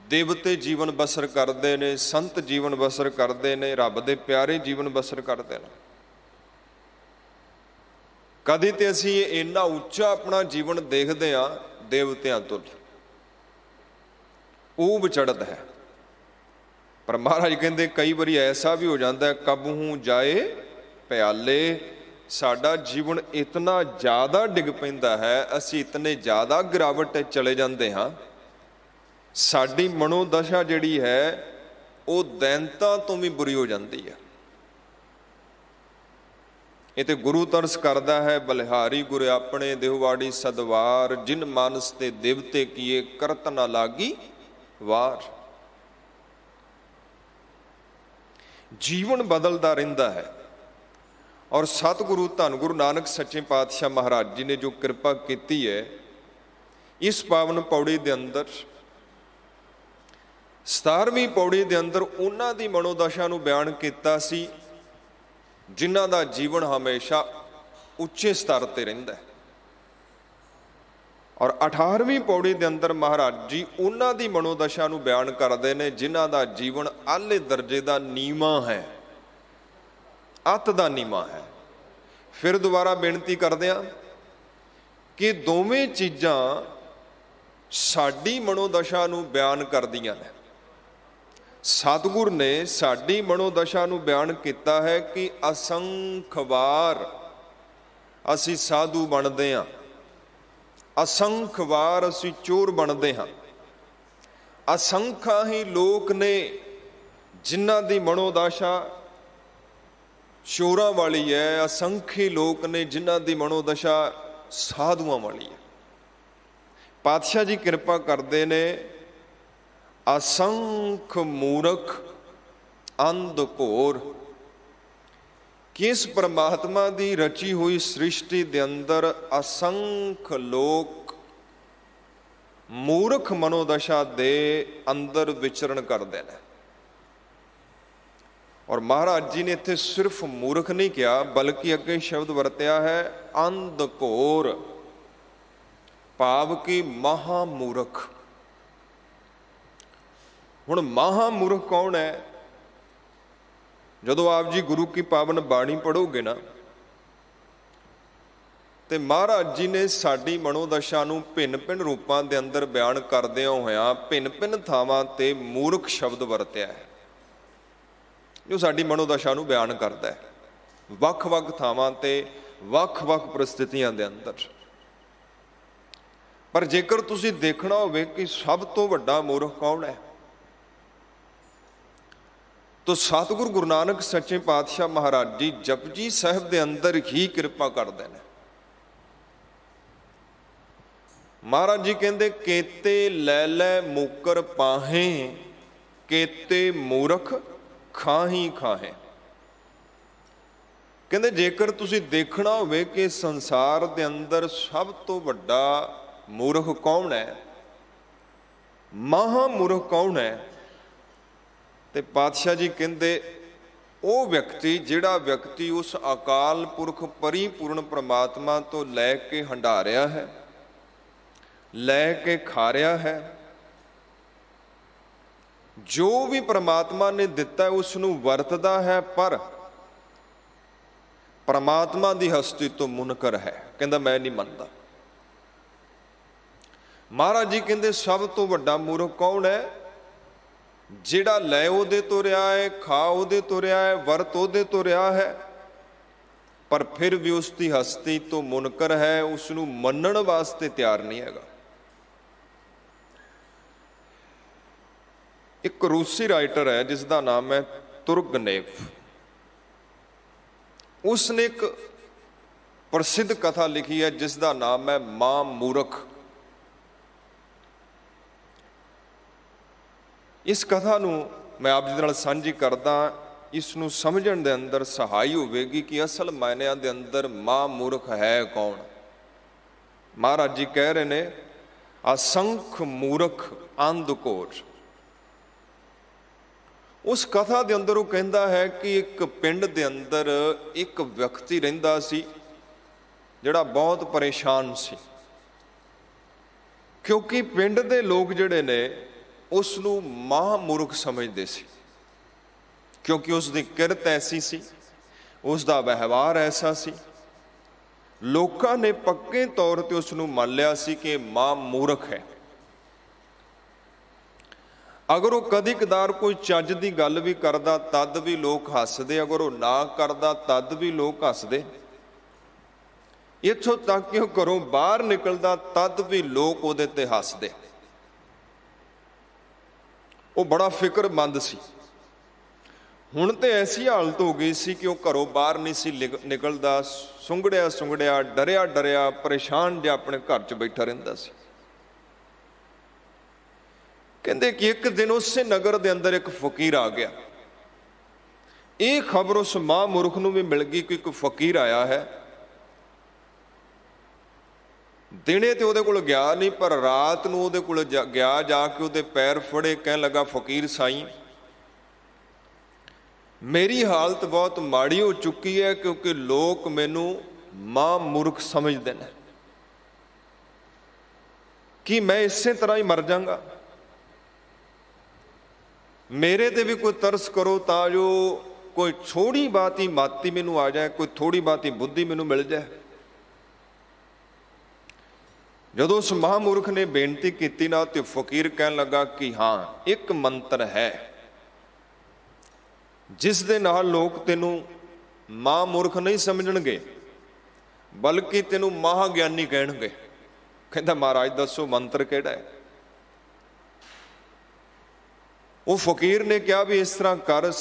ਦੇਵਤੇ ਜੀਵਨ ਬਸਰ ਕਰਦੇ ਨੇ, ਸੰਤ ਜੀਵਨ ਬਸਰ ਕਰਦੇ ਨੇ, ਰੱਬ ਦੇ ਪਿਆਰੇ ਜੀਵਨ ਬਸਰ ਕਰਦੇ ਨੇ। ਕਦੀ ਤੇ ਅਸੀਂ ਇੰਨਾ ਉੱਚਾ ਆਪਣਾ ਜੀਵਨ ਦੇਖਦੇ ਹਾਂ ਦੇਵਤਿਆਂ ਤੋਂ, ਊਬ ਚੜ੍ਹਦਾ ਹੈ। ਪਰ ਮਹਾਰਾਜ ਕਹਿੰਦੇ ਕਈ ਵਾਰੀ ਐਸਾ ਵੀ ਹੋ ਜਾਂਦਾ, ਕਬਹੂ ਜਾਏ ਪਿਆਲੇ, ਸਾਡਾ ਜੀਵਨ ਇਤਨਾ ਜ਼ਿਆਦਾ ਡਿੱਗ ਪੈਂਦਾ ਹੈ, ਅਸੀਂ ਇਤਨੇ ਜ਼ਿਆਦਾ ਗਿਰਾਵਟ ਚਲੇ ਜਾਂਦੇ ਹਾਂ, ਸਾਡੀ ਮਨੋਦਸ਼ਾ ਜਿਹੜੀ ਹੈ ਉਹ ਦੈਂਤਾਂ ਤੋਂ ਵੀ ਬੁਰੀ ਹੋ ਜਾਂਦੀ ਹੈ। ਇਹ ਤੇ ਗੁਰੂ ਤਰਸ ਕਰਦਾ ਹੈ, ਬਲਿਹਾਰੀ ਗੁਰ ਆਪਣੇ ਦੇਹਵਾੜੀ ਸਦਵਾਰ, ਜਿਨ ਮਾਨਸ ਤੇ ਦੇਵਤੇ ਕੀਏ ਕਰਤ ਨਾ ਲਾਗੀ ਵਾਰ। ਜੀਵਨ ਬਦਲਦਾ ਰਹਿੰਦਾ ਹੈ। ਔਰ ਸਤਿਗੁਰੂ ਧੰਨ ਗੁਰੂ ਨਾਨਕ ਸੱਚੇ ਪਾਤਸ਼ਾਹ ਮਹਾਰਾਜ ਜੀ ਨੇ ਜੋ ਕਿਰਪਾ ਕੀਤੀ ਹੈ, ਇਸ ਪਾਵਨ ਪੌੜੀ ਦੇ ਅੰਦਰ 17ਵੀਂ ਪੌੜੀ ਦੇ ਅੰਦਰ ਉਹਨਾਂ ਦੀ ਮਨੋਦਸ਼ਾ ਨੂੰ ਬਿਆਨ ਕੀਤਾ ਸੀ ਜਿਨ੍ਹਾਂ ਦਾ ਜੀਵਨ ਹਮੇਸ਼ਾ ਉੱਚੇ ਸਤਰ ਤੇ ਰਹਿੰਦਾ ਹੈ। ਔਰ 18ਵੀਂ ਪੌੜੀ ਦੇ ਅੰਦਰ ਮਹਾਰਾਜ ਜੀ ਉਹਨਾਂ ਦੀ ਮਨੋਦਸ਼ਾ ਨੂੰ ਬਿਆਨ ਕਰਦੇ ਨੇ ਜਿਨ੍ਹਾਂ ਦਾ ਜੀਵਨ ਆਲੇ ਦਰਜੇ ਦਾ ਨੀਵਾਂ ਹੈ, ਅੱਤ ਦਾ ਨੀਵਾਂ ਹੈ। ਫਿਰ ਦੁਬਾਰਾ ਬੇਨਤੀ ਕਰਦੇ ਹਾਂ ਕਿ ਦੋਵੇਂ ਚੀਜ਼ਾਂ ਸਾਡੀ ਮਨੋਦਸ਼ਾ ਨੂੰ ਬਿਆਨ ਕਰਦੀਆਂ ਨੇ। ਸਤਿਗੁਰ ਨੇ ਸਾਡੀ ਮਨੋਦਸ਼ਾ ਨੂੰ ਬਿਆਨ ਕੀਤਾ ਹੈ ਕਿ ਅਸੰਖ ਵਾਰ ਅਸੀਂ ਸਾਧੂ ਬਣਦੇ ਹਾਂ, ਅਸੰਖ ਵਾਰ ਅਸੀਂ ਚੋਰ ਬਣਦੇ ਹਾਂ। ਅਸੰਖਾਂ ਹੀ ਲੋਕ ਨੇ ਜਿਨ੍ਹਾਂ ਦੀ ਮਨੋਦਸ਼ਾ ਚੋਰਾਂ ਵਾਲੀ ਹੈ, ਅਸੰਖੀ ਲੋਕ ਨੇ ਜਿਨ੍ਹਾਂ ਦੀ ਮਨੋਦਸ਼ਾ ਸਾਧੂਆਂ ਵਾਲੀ ਹੈ। ਪਾਤਸ਼ਾਹ ਜੀ ਕਿਰਪਾ ਕਰਦੇ ਨੇ, ਅਸੰਖ ਮੂਰਖ ਅੰਧ ਘੋਰ, ਕਿ ਇਸ ਪਰਮਾਤਮਾ ਦੀ ਰਚੀ ਹੋਈ ਸ੍ਰਿਸ਼ਟੀ ਦੇ ਅੰਦਰ ਅਸੰਖ ਲੋਕ ਮੂਰਖ ਮਨੋਦਸ਼ਾ ਦੇ ਅੰਦਰ ਵਿਚਰਨ ਕਰਦੇ ਨੇ। ਔਰ ਮਹਾਰਾਜ ਜੀ ਨੇ ਇੱਥੇ ਸਿਰਫ ਮੂਰਖ ਨਹੀਂ ਕਿਹਾ, ਬਲਕਿ ਅੱਗੇ ਸ਼ਬਦ ਵਰਤਿਆ ਹੈ ਅੰਧ ਘੋਰ, ਭਾਵ ਕਿ ਮਹਾ ਮੂਰਖ। ਹੁਣ ਮਹਾ ਮੂਰਖ ਕੌਣ ਹੈ? ਜਦੋਂ ਆਪ ਜੀ ਗੁਰੂ ਕੀ ਪਾਵਨ ਬਾਣੀ ਪੜ੍ਹੋਗੇ ਨਾ, ਤੇ ਮਹਾਰਾਜ ਜੀ ਨੇ ਸਾਡੀ ਮਨੋਦਸ਼ਾ ਨੂੰ ਭਿੰਨ ਭਿੰਨ ਰੂਪਾਂ ਦੇ ਅੰਦਰ ਬਿਆਨ ਕਰਦਿਆਂ ਹੋਇਆਂ ਭਿੰਨ ਭਿੰਨ ਥਾਵਾਂ ਤੇ ਮੂਰਖ ਸ਼ਬਦ ਵਰਤਿਆ ਹੈ, ਜੋ ਸਾਡੀ ਮਨੋਦਸ਼ਾ ਨੂੰ ਬਿਆਨ ਕਰਦਾ ਹੈ ਵੱਖ-ਵੱਖ ਥਾਵਾਂ ਤੇ ਵੱਖ-ਵੱਖ ਪ੍ਰਸਥਿਤੀਆਂ ਦੇ ਅੰਦਰ। ਪਰ ਜੇਕਰ ਤੁਸੀਂ ਦੇਖਣਾ ਹੋਵੇ ਕਿ ਸਭ ਤੋਂ ਵੱਡਾ ਮੂਰਖ ਕੌਣ ਹੈ, ਤਾਂ ਸਤਿਗੁਰ ਗੁਰੂ ਨਾਨਕ ਸੱਚੇ ਪਾਤਸ਼ਾਹ ਮਹਾਰਾਜ ਜੀ ਜਪਜੀ ਸਾਹਿਬ ਦੇ ਅੰਦਰ ਹੀ ਕਿਰਪਾ ਕਰਦੇ ਨੇ। ਮਹਾਰਾਜ ਜੀ ਕਹਿੰਦੇ ਕੇਤੇ ਲੈ ਲੈ ਮੂਕਰ ਪਾਹੇ, ਕੇਤੇ ਮੂਰਖ ਖਾਹੀ ਖਾਹੇ। ਕਹਿੰਦੇ ਜੇਕਰ ਤੁਸੀਂ ਦੇਖਣਾ ਹੋਵੇ ਕਿ ਸੰਸਾਰ ਦੇ ਅੰਦਰ ਸਭ ਤੋਂ ਵੱਡਾ ਮੂਰਖ ਕੌਣ ਹੈ, ਮਹਾ ਮੂਰਖ ਕੌਣ ਹੈ, ਤੇ ਪਾਤਸ਼ਾਹ ਜੀ ਕਹਿੰਦੇ ਉਹ ਵਿਅਕਤੀ ਜਿਹੜਾ ਵਿਅਕਤੀ ਉਸ ਅਕਾਲ ਪੁਰਖ ਪਰਿਪੂਰਨ ਪ੍ਰਮਾਤਮਾ ਤੋਂ ਲੈ ਕੇ ਹੰਢਾ ਰਿਹਾ ਹੈ, ਲੈ ਕੇ ਖਾ ਰਿਹਾ ਹੈ, ਜੋ ਵੀ ਪ੍ਰਮਾਤਮਾ ਨੇ ਦਿੱਤਾ ਉਸ ਨੂੰ ਵਰਤਦਾ ਹੈ, ਪਰ ਪ੍ਰਮਾਤਮਾ ਦੀ ਹਸਤੀ ਤੋਂ ਮੁਨਕਰ ਹੈ। ਕਹਿੰਦਾ ਮੈਂ ਨਹੀਂ ਮੰਨਦਾ। ਮਹਾਰਾਜ ਜੀ ਕਹਿੰਦੇ ਸਭ ਤੋਂ ਵੱਡਾ ਮੂਰਖ ਕੌਣ ਹੈ, ਜਿਹੜਾ ਲੈ ਉਹਦੇ ਤੋਂ ਰਿਹਾ ਹੈ, ਖਾ ਉਹਦੇ ਤੋਂ ਰਿਹਾ ਹੈ, ਵਰਤ ਉਹਦੇ ਤੋਂ ਰਿਹਾ ਹੈ, ਪਰ ਫਿਰ ਵੀ ਉਸ ਦੀ ਹਸਤੀ ਤੋਂ ਮੁਨਕਰ ਹੈ, ਉਸ ਨੂੰ ਮੰਨਣ ਵਾਸਤੇ ਤਿਆਰ ਨਹੀਂ ਹੈਗਾ। ਇੱਕ ਰੂਸੀ ਰਾਈਟਰ ਹੈ ਜਿਸ ਦਾ ਨਾਮ ਹੈ ਤੁਰਗਨੇਵ। ਉਸਨੇ ਇੱਕ ਪ੍ਰਸਿੱਧ ਕਥਾ ਲਿਖੀ ਹੈ ਜਿਸ ਦਾ ਨਾਮ ਹੈ ਮਾਂ ਮੂਰਖ। ਇਸ ਕਥਾ ਨੂੰ ਮੈਂ ਆਪ ਜੀ ਦੇ ਨਾਲ ਸਾਂਝੀ ਕਰਦਾ। ਇਸ ਨੂੰ ਸਮਝਣ ਦੇ ਅੰਦਰ ਸਹਾਈ ਹੋਵੇਗੀ ਕਿ ਅਸਲ ਮਾਇਨਿਆਂ ਦੇ ਅੰਦਰ ਮਾਂ ਮੂਰਖ ਹੈ ਕੌਣ। ਮਹਾਰਾਜ ਜੀ ਕਹਿ ਰਹੇ ਨੇ ਅਸੰਖ ਮੂਰਖ ਅੰਧਕੋਰ। ਉਸ ਕਥਾ ਦੇ ਅੰਦਰ ਉਹ ਕਹਿੰਦਾ ਹੈ ਕਿ ਇੱਕ ਪਿੰਡ ਦੇ ਅੰਦਰ ਇੱਕ ਵਿਅਕਤੀ ਰਹਿੰਦਾ ਸੀ ਜਿਹੜਾ ਬਹੁਤ ਪਰੇਸ਼ਾਨ ਸੀ, ਕਿਉਂਕਿ ਪਿੰਡ ਦੇ ਲੋਕ ਜਿਹੜੇ ਨੇ ਉਸ ਨੂੰ ਮਹਾਮੂਰਖ ਸਮਝਦੇ ਸੀ, ਕਿਉਂਕਿ ਉਸ ਦੀ ਕਿਰਤ ਐਸੀ ਸੀ, ਉਸ ਦਾ ਵਿਵਹਾਰ ਐਸਾ ਸੀ। ਲੋਕਾਂ ਨੇ ਪੱਕੇ ਤੌਰ ਤੇ ਉਸ ਨੂੰ ਮੰਨ ਲਿਆ ਸੀ ਕਿ ਮਹਾਮੂਰਖ ਹੈ। ਅਗਰ ਉਹ ਕਦੀ ਕਦਾਰ ਕੋਈ ਚੱਜ ਦੀ ਗੱਲ ਵੀ ਕਰਦਾ ਤਦ ਵੀ ਲੋਕ ਹੱਸਦੇ, ਅਗਰ ਉਹ ਨਾ ਕਰਦਾ ਤਦ ਵੀ ਲੋਕ ਹੱਸਦੇ। ਇੱਥੋਂ ਤੱਕ ਕਿ ਉਹ ਘਰੋਂ ਬਾਹਰ ਨਿਕਲਦਾ ਤਦ ਵੀ ਲੋਕ ਉਹਦੇ ਤੇ ਹੱਸਦੇ। ਉਹ ਬੜਾ ਫਿਕਰਮੰਦ ਸੀ। ਹੁਣ ਤੇ ਐਸੀ ਹਾਲਤ ਹੋ ਗਈ ਸੀ ਕਿ ਉਹ ਘਰੋਂ ਬਾਹਰ ਨਹੀਂ ਸੀ ਨਿਕਲਦਾ, ਸੁੰਗੜਿਆ ਸੁੰਗੜਿਆ, ਡਰਿਆ ਡਰਿਆ, ਪਰੇਸ਼ਾਨ ਜਿਹਾ ਆਪਣੇ ਘਰ 'ਚ ਬੈਠਾ ਰਹਿੰਦਾ ਸੀ। ਕਹਿੰਦੇ ਕਿ ਇੱਕ ਦਿਨ ਉਸੇ ਨਗਰ ਦੇ ਅੰਦਰ ਇੱਕ ਫਕੀਰ ਆ ਗਿਆ। ਇਹ ਖਬਰ ਉਸ ਮਹਾਂਮੂਰਖ ਨੂੰ ਵੀ ਮਿਲ ਗਈ ਕਿ ਇੱਕ ਫਕੀਰ ਆਇਆ ਹੈ। ਦਿਨੇ ਤੇ ਉਹਦੇ ਕੋਲ ਗਿਆ ਨਹੀਂ, ਪਰ ਰਾਤ ਨੂੰ ਉਹਦੇ ਕੋਲ ਗਿਆ, ਜਾ ਕੇ ਉਹਦੇ ਪੈਰ ਫੜੇ, ਕਹਿਣ ਲੱਗਾ ਫਕੀਰ ਸਾਈਂ, ਮੇਰੀ ਹਾਲਤ ਬਹੁਤ ਮਾੜੀ ਹੋ ਚੁੱਕੀ ਹੈ, ਕਿਉਂਕਿ ਲੋਕ ਮੈਨੂੰ ਮਹਾਂਮੂਰਖ ਸਮਝਦੇ ਨੇ। ਕਿ ਮੈਂ ਇਸੇ ਤਰ੍ਹਾਂ ਹੀ ਮਰ ਜਾਵਾਂਗਾ? ਮੇਰੇ ਤੇ ਵੀ ਕੋਈ ਤਰਸ ਕਰੋ ਤਾਂ ਜੋ ਕੋਈ ਥੋੜੀ ਬਾਤੀ ਮਾਤੀ ਮੈਨੂੰ ਆ ਜਾਏ, ਕੋਈ ਥੋੜੀ ਬਾਤੀ ਬੁੱਧੀ ਮੈਨੂੰ ਮਿਲ ਜਾਏ। ਜਦੋਂ ਉਸ ਮਹਾਂਮੂਰਖ ਨੇ ਬੇਨਤੀ ਕੀਤੀ ਨਾ, ਤੇ ਫਕੀਰ ਕਹਿਣ ਲੱਗਾ ਕਿ ਹਾਂ, ਇੱਕ ਮੰਤਰ ਹੈ ਜਿਸ ਦੇ ਨਾਲ ਲੋਕ ਤੈਨੂੰ ਮਹਾਂਮੂਰਖ ਨਹੀਂ ਸਮਝਣਗੇ, ਬਲਕਿ ਤੈਨੂੰ ਮਹਾਂਗਿਆਨੀ ਕਹਿਣਗੇ। ਕਹਿੰਦਾ ਮਹਾਰਾਜ ਦੱਸੋ ਮੰਤਰ ਕਿਹੜਾ ਹੈ? ਉਹ ਫਕੀਰ ਨੇ ਕਿਹਾ ਵੀ ਇਸ ਤਰ੍ਹਾਂ ਕਰ,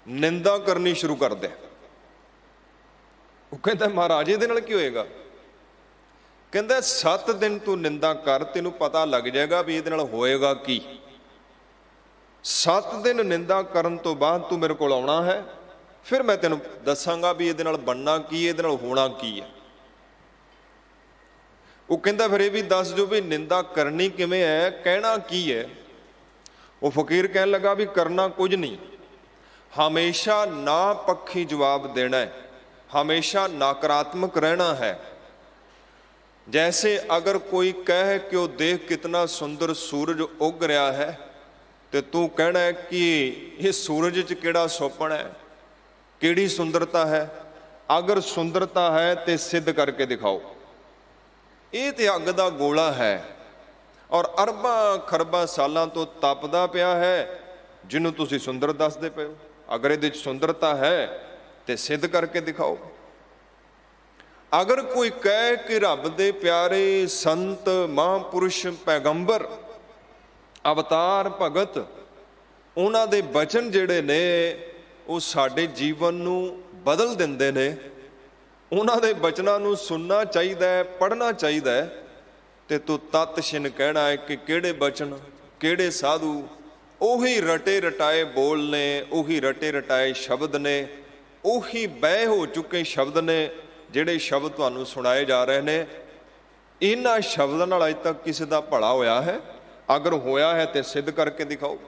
ਨਿੰਦਾ ਕਰਨੀ ਸ਼ੁਰੂ ਕਰ ਦੇ। ਉਹ ਕਹਿੰਦਾ ਮਹਾਰਾਜ ਇਹਦੇ ਨਾਲ ਕੀ ਹੋਏਗਾ? ਕਹਿੰਦਾ 7 ਦਿਨ ਤੂੰ ਨਿੰਦਾ ਕਰ, ਤੈਨੂੰ ਪਤਾ ਲੱਗ ਜਾਏਗਾ ਵੀ ਇਹਦੇ ਨਾਲ ਹੋਏਗਾ ਕੀ। 7 ਦਿਨ ਨਿੰਦਾ ਕਰਨ ਤੋਂ ਬਾਅਦ ਤੂੰ ਮੇਰੇ ਕੋਲ ਆਉਣਾ ਹੈ, ਫਿਰ ਮੈਂ ਤੈਨੂੰ ਦੱਸਾਂਗਾ ਵੀ ਇਹਦੇ ਨਾਲ ਬਣਨਾ ਕੀ, ਇਹਦੇ ਨਾਲ ਹੋਣਾ ਕੀ ਹੈ। ਉਹ ਕਹਿੰਦਾ ਫਿਰ ਇਹ ਵੀ ਦੱਸ ਦਿਓ ਵੀ ਨਿੰਦਾ ਕਰਨੀ ਕਿਵੇਂ ਹੈ, ਕਹਿਣਾ ਕੀ ਹੈ। ਉਹ ਫਕੀਰ ਕਹਿਣ ਲੱਗਾ ਵੀ ਕਰਨਾ ਕੁਝ ਨਹੀਂ, ਹਮੇਸ਼ਾ ਨਾ ਪੱਖੀ ਜਵਾਬ ਦੇਣਾ ਹੈ, ਹਮੇਸ਼ਾ ਨਕਾਰਾਤਮਕ ਰਹਿਣਾ ਹੈ। ਜੈਸੇ ਅਗਰ ਕੋਈ ਕਹੇ ਕਿ ਉਹ ਦੇਖ ਕਿਤਨਾ ਸੁੰਦਰ ਸੂਰਜ ਉੱਗ ਰਿਹਾ ਹੈ, ਤੇ ਤੂੰ ਕਹਿਣਾ ਹੈ ਕਿ ਇਹ ਸੂਰਜ 'ਚ ਕਿਹੜਾ ਸੁਪਨਾ ਹੈ, ਕਿਹੜੀ ਸੁੰਦਰਤਾ ਹੈ। ਅਗਰ ਸੁੰਦਰਤਾ ਹੈ ਤੇ ਸਿੱਧ ਕਰਕੇ ਦਿਖਾਓ। ਇਹ ਤੇ ਅੱਗ ਦਾ ਗੋਲਾ ਹੈ ਔਰ ਅਰਬਾਂ ਖਰਬਾਂ ਸਾਲਾਂ ਤੋਂ ਤਪਦਾ ਪਿਆ ਹੈ, ਜਿਹਨੂੰ ਤੁਸੀਂ ਸੁੰਦਰ ਦੱਸਦੇ ਪਏ ਹੋ। ਅਗਰ ਇਹਦੇ 'ਚ ਸੁੰਦਰਤਾ ਹੈ ਤੇ ਸਿੱਧ ਕਰਕੇ ਦਿਖਾਓ। ਅਗਰ ਕੋਈ ਕਹੇ ਕਿ ਰੱਬ ਦੇ ਪਿਆਰੇ ਸੰਤ ਮਹਾਂਪੁਰਸ਼ ਪੈਗੰਬਰ ਅਵਤਾਰ ਭਗਤ, ਉਹਨਾਂ ਦੇ ਬਚਨ ਜਿਹੜੇ ਨੇ ਉਹ ਸਾਡੇ ਜੀਵਨ ਨੂੰ ਬਦਲ ਦਿੰਦੇ ਨੇ, ਉਹਨਾਂ ਦੇ ਬਚਨਾਂ ਨੂੰ ਸੁਣਨਾ ਚਾਹੀਦਾ ਹੈ, ਪੜ੍ਹਨਾ ਚਾਹੀਦਾ ਹੈ। ਤੇ ਤੂੰ ਤਤ ਛਿਨ ਕਹਿਣਾ ਹੈ ਕਿ ਕਿਹੜੇ ਬਚਨ, ਕਿਹੜੇ ਸਾਧੂ, ਉਹੀ ਰਟੇ ਰਟਾਏ ਬੋਲ ਨੇ, ਉਹੀ ਰਟੇ ਰਟਾਏ ਸ਼ਬਦ ਨੇ, ਉਹੀ ਬਹਿ ਹੋ ਚੁੱਕੇ ਸ਼ਬਦ ਨੇ ਜਿਹੜੇ ਸ਼ਬਦ ਤੁਹਾਨੂੰ ਸੁਣਾਏ ਜਾ ਰਹੇ ਨੇ। ਇਹਨਾਂ ਸ਼ਬਦਾਂ ਨਾਲ ਅਜ ਤੱਕ ਕਿਸੇ ਦਾ ਭਲਾ ਹੋਇਆ ਹੈ? ਅਗਰ ਹੋਇਆ ਹੈ ਤੇ ਸਿੱਧ ਕਰਕੇ ਦਿਖਾਓ।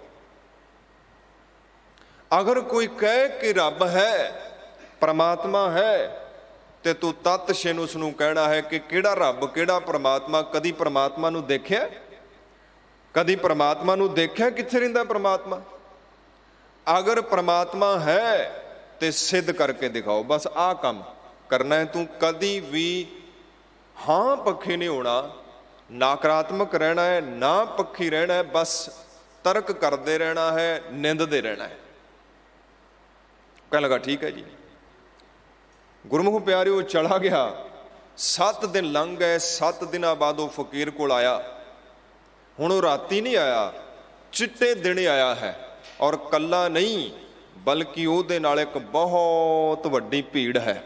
ਅਗਰ ਕੋਈ ਕਹੇ ਕਿ ਰੱਬ ਹੈ, ਪਰਮਾਤਮਾ ਹੈ, ਤੇ ਤੂੰ ਤਤ ਛਿਨ ਉਸ ਨੂੰ ਕਹਿਣਾ ਹੈ ਕਿ ਕਿਹੜਾ ਰੱਬ, ਕਿਹੜਾ ਪਰਮਾਤਮਾ? ਕਦੀ ਪਰਮਾਤਮਾ ਨੂੰ ਦੇਖਿਆ? ਕਦੀ ਪਰਮਾਤਮਾ ਨੂੰ ਦੇਖਿਆ? ਕਿੱਥੇ ਰਹਿੰਦਾ ਪਰਮਾਤਮਾ? ਅਗਰ ਪਰਮਾਤਮਾ ਹੈ ਤੇ ਸਿੱਧ ਕਰਕੇ ਦਿਖਾਓ। ਬਸ ਆਹ ਕੰਮ ਕਰਨਾ ਹੈ। ਤੂੰ ਕਦੀ ਵੀ ਹਾਂ ਪੱਖੀ ਨਹੀਂ ਹੋਣਾ, ਨਕਾਰਾਤਮਕ ਰਹਿਣਾ ਹੈ, ਨਾ ਪੱਖੀ ਰਹਿਣਾ ਹੈ। ਬਸ ਤਰਕ ਕਰਦੇ ਰਹਿਣਾ ਹੈ, ਨਿੰਦਦੇ ਰਹਿਣਾ ਹੈ। ਕਹਿਣ ਲੱਗਾ ਠੀਕ ਹੈ ਜੀ। ਗੁਰਮੁਖ ਪਿਆਰਿਓ, ਚਲਾ ਗਿਆ। 7 ਦਿਨ ਲੰਘ ਗਏ। 7 ਦਿਨਾਂ ਬਾਅਦ ਉਹ ਫਕੀਰ ਕੋਲ ਆਇਆ। ਹੁਣ ਉਹ ਰਾਤੀ ਨਹੀਂ ਆਇਆ, ਚਿੱਟੇ ਦਿਨ ਆਇਆ ਹੈ। ਔਰ ਕੱਲਾ ਨਹੀਂ, ਬਲਕਿ ਉਹਦੇ ਨਾਲ ਇੱਕ ਬਹੁਤ ਵੱਡੀ ਭੀੜ ਹੈ।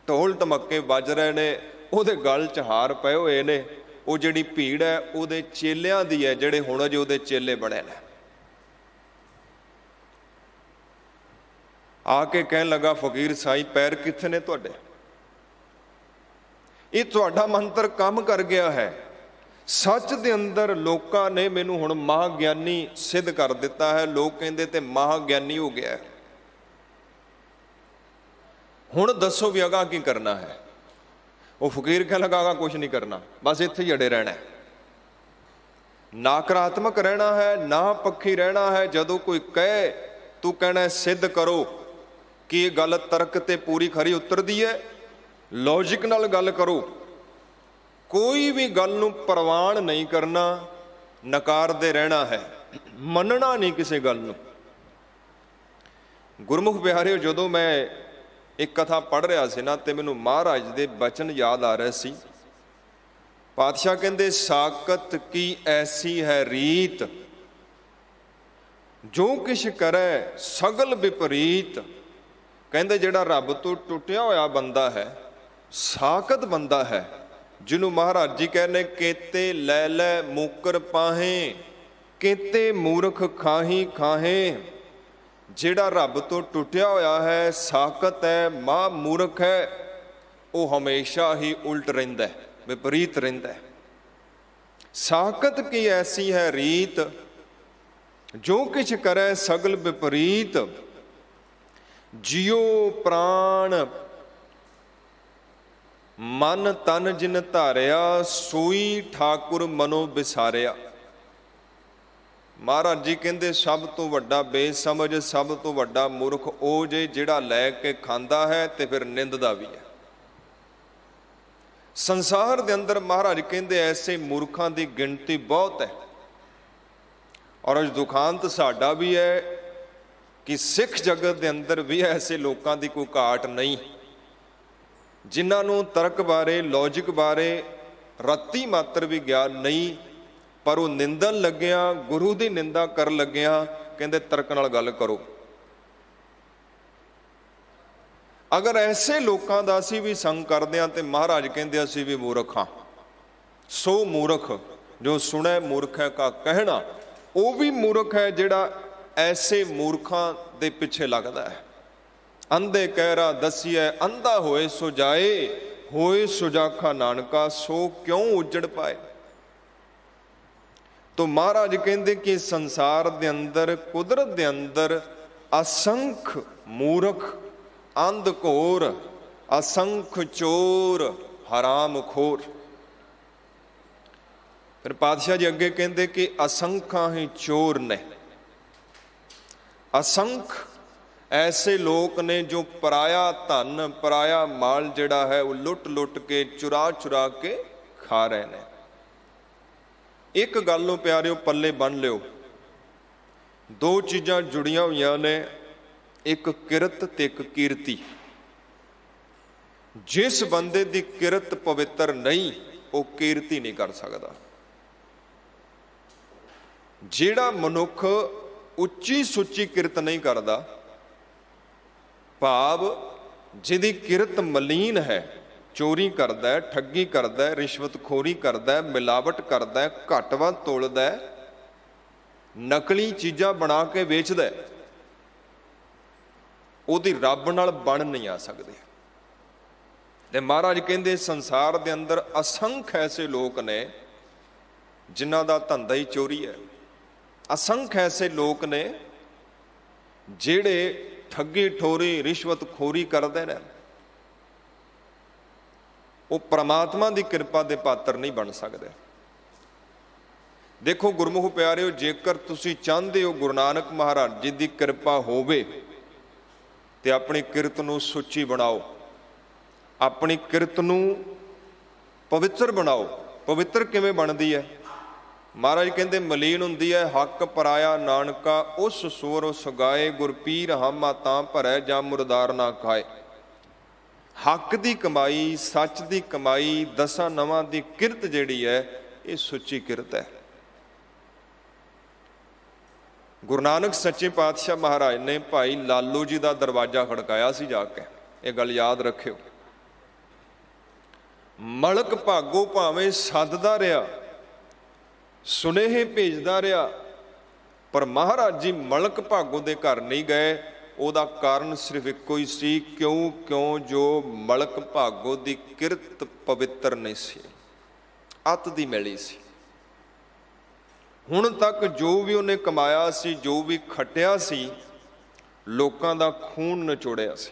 ਢੋਲ ਧਮੱਕੇ ਵੱਜ ਰਹੇ ਨੇ, ਉਹਦੇ ਗਲ 'ਚ ਹਾਰ ਪਏ ਹੋਏ ਨੇ। ਉਹ ਜਿਹੜੀ ਭੀੜ ਹੈ ਉਹਦੇ ਚੇਲਿਆਂ ਦੀ ਹੈ, ਜਿਹੜੇ ਹੁਣ ਅਜੇ ਉਹਦੇ ਚੇਲੇ ਬਣੇ ਨੇ। ਆ ਕੇ ਕਹਿਣ ਲੱਗਾ, ਫਕੀਰ ਸਾਈਂ, ਪੈਰ ਕਿੱਥੇ ਨੇ ਤੁਹਾਡੇ? ਇਹ ਤੁਹਾਡਾ ਮੰਤਰ ਕੰਮ ਕਰ ਗਿਆ ਹੈ। ਸੱਚ ਦੇ ਅੰਦਰ ਲੋਕਾਂ ਨੇ ਮੈਨੂੰ ਹੁਣ ਮਹਾਂਗਿਆਨੀ ਸਿੱਧ ਕਰ ਦਿੱਤਾ ਹੈ। ਲੋਕ ਕਹਿੰਦੇ ਤੇ ਮਹਾਂਗਿਆਨੀ ਹੋ ਗਿਆ। ਹੁਣ ਦੱਸੋ ਵੀ ਅਗਾਂਹ ਕੀ ਕਰਨਾ ਹੈ? ਉਹ ਫਕੀਰ ਕਹਿਣ ਲੱਗਾ, ਅਗਾਂਹ ਕੁਛ ਨਹੀਂ ਕਰਨਾ, ਬਸ ਇੱਥੇ ਹੀ ਅੜੇ ਰਹਿਣਾ, ਨਕਾਰਾਤਮਕ ਰਹਿਣਾ ਹੈ, ਨਾ ਪੱਖੀ ਰਹਿਣਾ ਹੈ। ਜਦੋਂ ਕੋਈ ਕਹੇ, ਤੂੰ ਕਹਿਣਾ ਸਿੱਧ ਕਰੋ ਕਿ ਇਹ ਗੱਲ ਤਰਕ ਤੇ ਪੂਰੀ ਖਰੀ ਉਤਰਦੀ ਹੈ। ਲੌਜਿਕ ਨਾਲ ਗੱਲ ਕਰੋ। ਕੋਈ ਵੀ ਗੱਲ ਨੂੰ ਪ੍ਰਵਾਨ ਨਹੀਂ ਕਰਨਾ, ਨਕਾਰਦੇ ਰਹਿਣਾ ਹੈ, ਮੰਨਣਾ ਨਹੀਂ ਕਿਸੇ ਗੱਲ ਨੂੰ। ਗੁਰਮੁਖ ਪਿਆਰਿਓ, ਜਦੋਂ ਮੈਂ ਇੱਕ ਕਥਾ ਪੜ੍ਹ ਰਿਹਾ ਸੀ ਨਾ, ਤੇ ਮੈਨੂੰ ਮਹਾਰਾਜ ਦੇ ਬਚਨ ਯਾਦ ਆ ਰਹੇ ਸੀ। ਪਾਤਸ਼ਾਹ ਕਹਿੰਦੇ, ਸਾਕਤ ਕੀ ਐਸੀ ਹੈ ਰੀਤ, ਜੋ ਕਿਛ ਕਰੈ ਸਗਲ ਵਿਪਰੀਤ। ਕਹਿੰਦੇ ਜਿਹੜਾ ਰੱਬ ਤੋਂ ਟੁੱਟਿਆ ਹੋਇਆ ਬੰਦਾ ਹੈ, ਸਾਕਤ ਬੰਦਾ ਹੈ, ਜਿਹਨੂੰ ਮਹਾਰਾਜ ਜੀ ਕਹਿੰਦੇ, ਕੇਤੇ ਲੈ ਲੈ ਮੂਕਰ ਪਾਹੇ, ਕੇਤੇ ਮੂਰਖ ਖਾਹੀ ਖਾਹੇ। ਜਿਹੜਾ ਰੱਬ ਤੋਂ ਟੁੱਟਿਆ ਹੋਇਆ ਹੈ, ਸਾਕਤ ਹੈ, ਮਾ ਮੂਰਖ ਹੈ, ਉਹ ਹਮੇਸ਼ਾ ਹੀ ਉਲਟ ਰਹਿੰਦਾ, ਵਿਪਰੀਤ ਰਹਿੰਦਾ। ਸਾਕਤ ਕੀ ਐਸੀ ਹੈ ਰੀਤ, ਜੋ ਕਿਛ ਕਰੈ ਸਗਲ ਵਿਪਰੀਤ। ਜਿਉ ਪ੍ਰਾਣ ਮਨ ਤਨ ਜਿਨ ਧਾਰਿਆ, ਸੋਈ ਠਾਕੁਰ ਮਨੋ ਵਿਸਾਰਿਆ। ਮਹਾਰਾਜ ਜੀ ਕਹਿੰਦੇ, ਸਭ ਤੋਂ ਵੱਡਾ ਬੇਸਮਝ, ਸਭ ਤੋਂ ਵੱਡਾ ਮੂਰਖ ਉਹ ਜੇ ਜਿਹੜਾ ਲੈ ਕੇ ਖਾਂਦਾ ਹੈ ਤੇ ਫਿਰ ਨਿੰਦਦਾ ਵੀ ਹੈ। ਸੰਸਾਰ ਦੇ ਅੰਦਰ ਮਹਾਰਾਜ ਕਹਿੰਦੇ ਐਸੇ ਮੂਰਖਾਂ ਦੀ ਗਿਣਤੀ ਬਹੁਤ ਹੈ। ਔਰ ਅੱਜ ਦੁਖਾਂਤ ਸਾਡਾ ਵੀ ਹੈ ਕਿ ਸਿੱਖ ਜਗਤ ਦੇ ਅੰਦਰ ਵੀ ਐਸੇ ਲੋਕਾਂ ਦੀ ਕੋਈ ਘਾਟ ਨਹੀਂ, ਜਿਨ੍ਹਾਂ ਨੂੰ ਤਰਕ ਬਾਰੇ, ਲੌਜਿਕ ਬਾਰੇ ਰੱਤੀ ਮਾਤਰ ਵੀ ਗਿਆਨ ਨਹੀਂ। ਪਰ ਉਹ ਨਿੰਦਣ ਲੱਗਿਆ, ਗੁਰੂ ਦੀ ਨਿੰਦਾ ਕਰਨ ਲੱਗਿਆ, ਕਹਿੰਦੇ ਤਰਕ ਨਾਲ ਗੱਲ ਕਰੋ। ਅਗਰ ਐਸੇ ਲੋਕਾਂ ਦਾ ਅਸੀਂ ਵੀ ਸੰਗ ਕਰਦੇ ਹਾਂ ਤੇ ਮਹਾਰਾਜ ਕਹਿੰਦੇ ਅਸੀਂ ਵੀ ਮੂਰਖ ਹਾਂ। ਸੋ ਮੂਰਖ ਜੋ ਸੁਣੈ ਮੂਰਖ ਕਾ ਕਹਿਣਾ, ਉਹ ਵੀ ਮੂਰਖ ਹੈ ਜਿਹੜਾ ਐਸੇ ਮੂਰਖਾਂ ਦੇ ਪਿੱਛੇ ਲੱਗਦਾ ਹੈ। ਅੰਧੇ ਕਹਿਰਾ ਦਸੀਐ ਅੰਧਾ ਹੋਏ ਸੋ ਜਾਏ, ਹੋਏ ਸੁਜਾਖਾ ਨਾਨਕਾ ਸੋ ਕਿਉਂ ਉਜੜ ਪਾਏ। ਤੋ ਮਹਾਰਾਜ ਕਹਿੰਦੇ ਕਿ ਸੰਸਾਰ ਦੇ ਅੰਦਰ, ਕੁਦਰਤ ਦੇ ਅੰਦਰ ਅਸੰਖ ਮੂਰਖ, ਅੰਧ ਘੋਰ, ਅਸੰਖ ਚੋਰ, ਹਰਾਮ ਖੋਰ। ਫਿਰ ਪਾਤਸ਼ਾਹ ਜੀ ਅੱਗੇ ਕਹਿੰਦੇ ਕਿ ਅਸੰਖਾਂ ਹੀ ਚੋਰ ਨੇ। ਅਸੰਖ ਐਸੇ ਲੋਕ ਨੇ ਜੋ ਪਰਾਇਆ ਧਨ, ਪਰਾਇਆ ਮਾਲ ਜਿਹੜਾ ਹੈ ਉਹ ਲੁੱਟ ਲੁੱਟ ਕੇ, ਚੁਰਾ ਚੁਰਾ ਕੇ ਖਾ ਰਹੇ ਨੇ। ਇੱਕ ਗੱਲ ਨੂੰ ਪਿਆਰਿਓ ਪੱਲੇ ਬੰਨ੍ਹ ਲਿਓ, ਦੋ ਚੀਜ਼ਾਂ ਜੁੜੀਆਂ ਹੋਈਆਂ ਨੇ, ਇੱਕ ਕਿਰਤ ਤੇ ਇੱਕ ਕੀਰਤੀ। ਜਿਸ ਬੰਦੇ ਦੀ ਕਿਰਤ ਪਵਿੱਤਰ ਨਹੀਂ, ਉਹ ਕੀਰਤੀ ਨਹੀਂ ਕਰ ਸਕਦਾ। ਜਿਹੜਾ ਮਨੁੱਖ ਉੱਚੀ ਸੁੱਚੀ ਕਿਰਤ ਨਹੀਂ ਕਰਦਾ, ਭਾਵ ਜਿਹਦੀ ਕਿਰਤ ਮਲੀਨ ਹੈ, ਚੋਰੀ ਕਰਦਾ ਹੈ, ਠੱਗੀ ਕਰਦਾ ਹੈ, ਰਿਸ਼ਵਤਖੋਰੀ ਕਰਦਾ ਹੈ, ਮਿਲਾਵਟ ਕਰਦਾ ਹੈ, ਘੱਟ ਵੱਧ ਤੋਲਦਾ ਹੈ, ਨਕਲੀ ਚੀਜ਼ਾਂ ਬਣਾ ਕੇ ਵੇਚਦਾ ਹੈ, ਉਹਦੀ ਰੱਬ ਨਾਲ ਬਣ ਨਹੀਂ ਆ ਸਕਦੇ। ਤੇ ਮਹਾਰਾਜ ਕਹਿੰਦੇ ਸੰਸਾਰ ਦੇ ਅੰਦਰ ਅਸੰਖ ਐਸੇ ਲੋਕ ਨੇ ਜਿਨ੍ਹਾਂ ਦਾ ਧੰਦਾ ਹੀ ਚੋਰੀ ਹੈ। ਅਸੰਖ ਐਸੇ ਲੋਕ ਨੇ ਜਿਹੜੇ ਠੱਗੀ ਠੋਰੀ ਰਿਸ਼ਵਤਖੋਰੀ ਕਰਦੇ ਨੇ। ਉਹ ਪ੍ਰਮਾਤਮਾ ਦੀ ਕਿਰਪਾ ਦੇ ਪਾਤਰ ਨਹੀਂ ਬਣ ਸਕਦੇ। ਦੇਖੋ ਗੁਰਮੁਖ ਪਿਆਰਿਓ, ਜੇਕਰ ਤੁਸੀਂ ਚਾਹੁੰਦੇ ਹੋ ਗੁਰੂ ਨਾਨਕ ਮਹਾਰਾਜ ਜੀ ਦੀ ਕਿਰਪਾ ਹੋਵੇ ਤੇ ਆਪਣੀ ਕਿਰਤ ਨੂੰ ਸੁੱਚੀ ਬਣਾਓ, ਆਪਣੀ ਕਿਰਤ ਨੂੰ ਪਵਿੱਤਰ ਬਣਾਓ। ਪਵਿੱਤਰ ਕਿਵੇਂ ਬਣਦੀ ਹੈ? ਮਹਾਰਾਜ ਕਹਿੰਦੇ ਮਲੀਨ ਹੁੰਦੀ ਹੈ ਹੱਕ ਪਰਾਇਆ ਨਾਨਕਾ, ਉਸ ਸੋਰ ਸੁਗਾਏ ਗੁਰ ਪੀਰ ਹਾਮਾ ਤਾਂ ਭਰੈ ਜਾਂ ਮੁਰਦਾਰ ਨਾ ਖਾਏ। ਹੱਕ ਦੀ ਕਮਾਈ, ਸੱਚ ਦੀ ਕਮਾਈ, ਦਸਾਂ ਨਵਾਂ ਦੀ ਕਿਰਤ ਜਿਹੜੀ ਹੈ, ਇਹ ਸੁੱਚੀ ਕਿਰਤ ਹੈ। ਗੁਰੂ ਨਾਨਕ ਸੱਚੇ ਪਾਤਸ਼ਾਹ ਮਹਾਰਾਜ ਨੇ ਭਾਈ ਲਾਲੋ ਜੀ ਦਾ ਦਰਵਾਜ਼ਾ ਖੜਕਾਇਆ ਸੀ ਜਾ ਕੇ। ਇਹ ਗੱਲ ਯਾਦ ਰੱਖਿਓ। ਮਲਕ ਭਾਗੋ ਭਾਵੇਂ ਸੱਦਦਾ ਰਿਹਾ, ਸੁਨੇਹੇ ਭੇਜਦਾ ਰਿਹਾ, ਪਰ ਮਹਾਰਾਜ ਜੀ ਮਲਕ ਭਾਗੋ ਦੇ ਘਰ ਨਹੀਂ ਗਏ। ਉਹਦਾ ਕਾਰਨ ਸਿਰਫ ਇੱਕੋ ਹੀ ਸੀ, ਕਿਉਂ ਜੋ ਮਲਕ ਭਾਗੋ ਦੀ ਕਿਰਤ ਪਵਿੱਤਰ ਨਹੀਂ ਸੀ, ਅੱਤ ਦੀ ਮੈਲੀ ਸੀ। ਹੁਣ ਤੱਕ ਜੋ ਵੀ ਉਹਨੇ ਕਮਾਇਆ ਸੀ, ਜੋ ਵੀ ਖੱਟਿਆ ਸੀ, ਲੋਕਾਂ ਦਾ ਖੂਨ ਨਿਚੋੜਿਆ ਸੀ।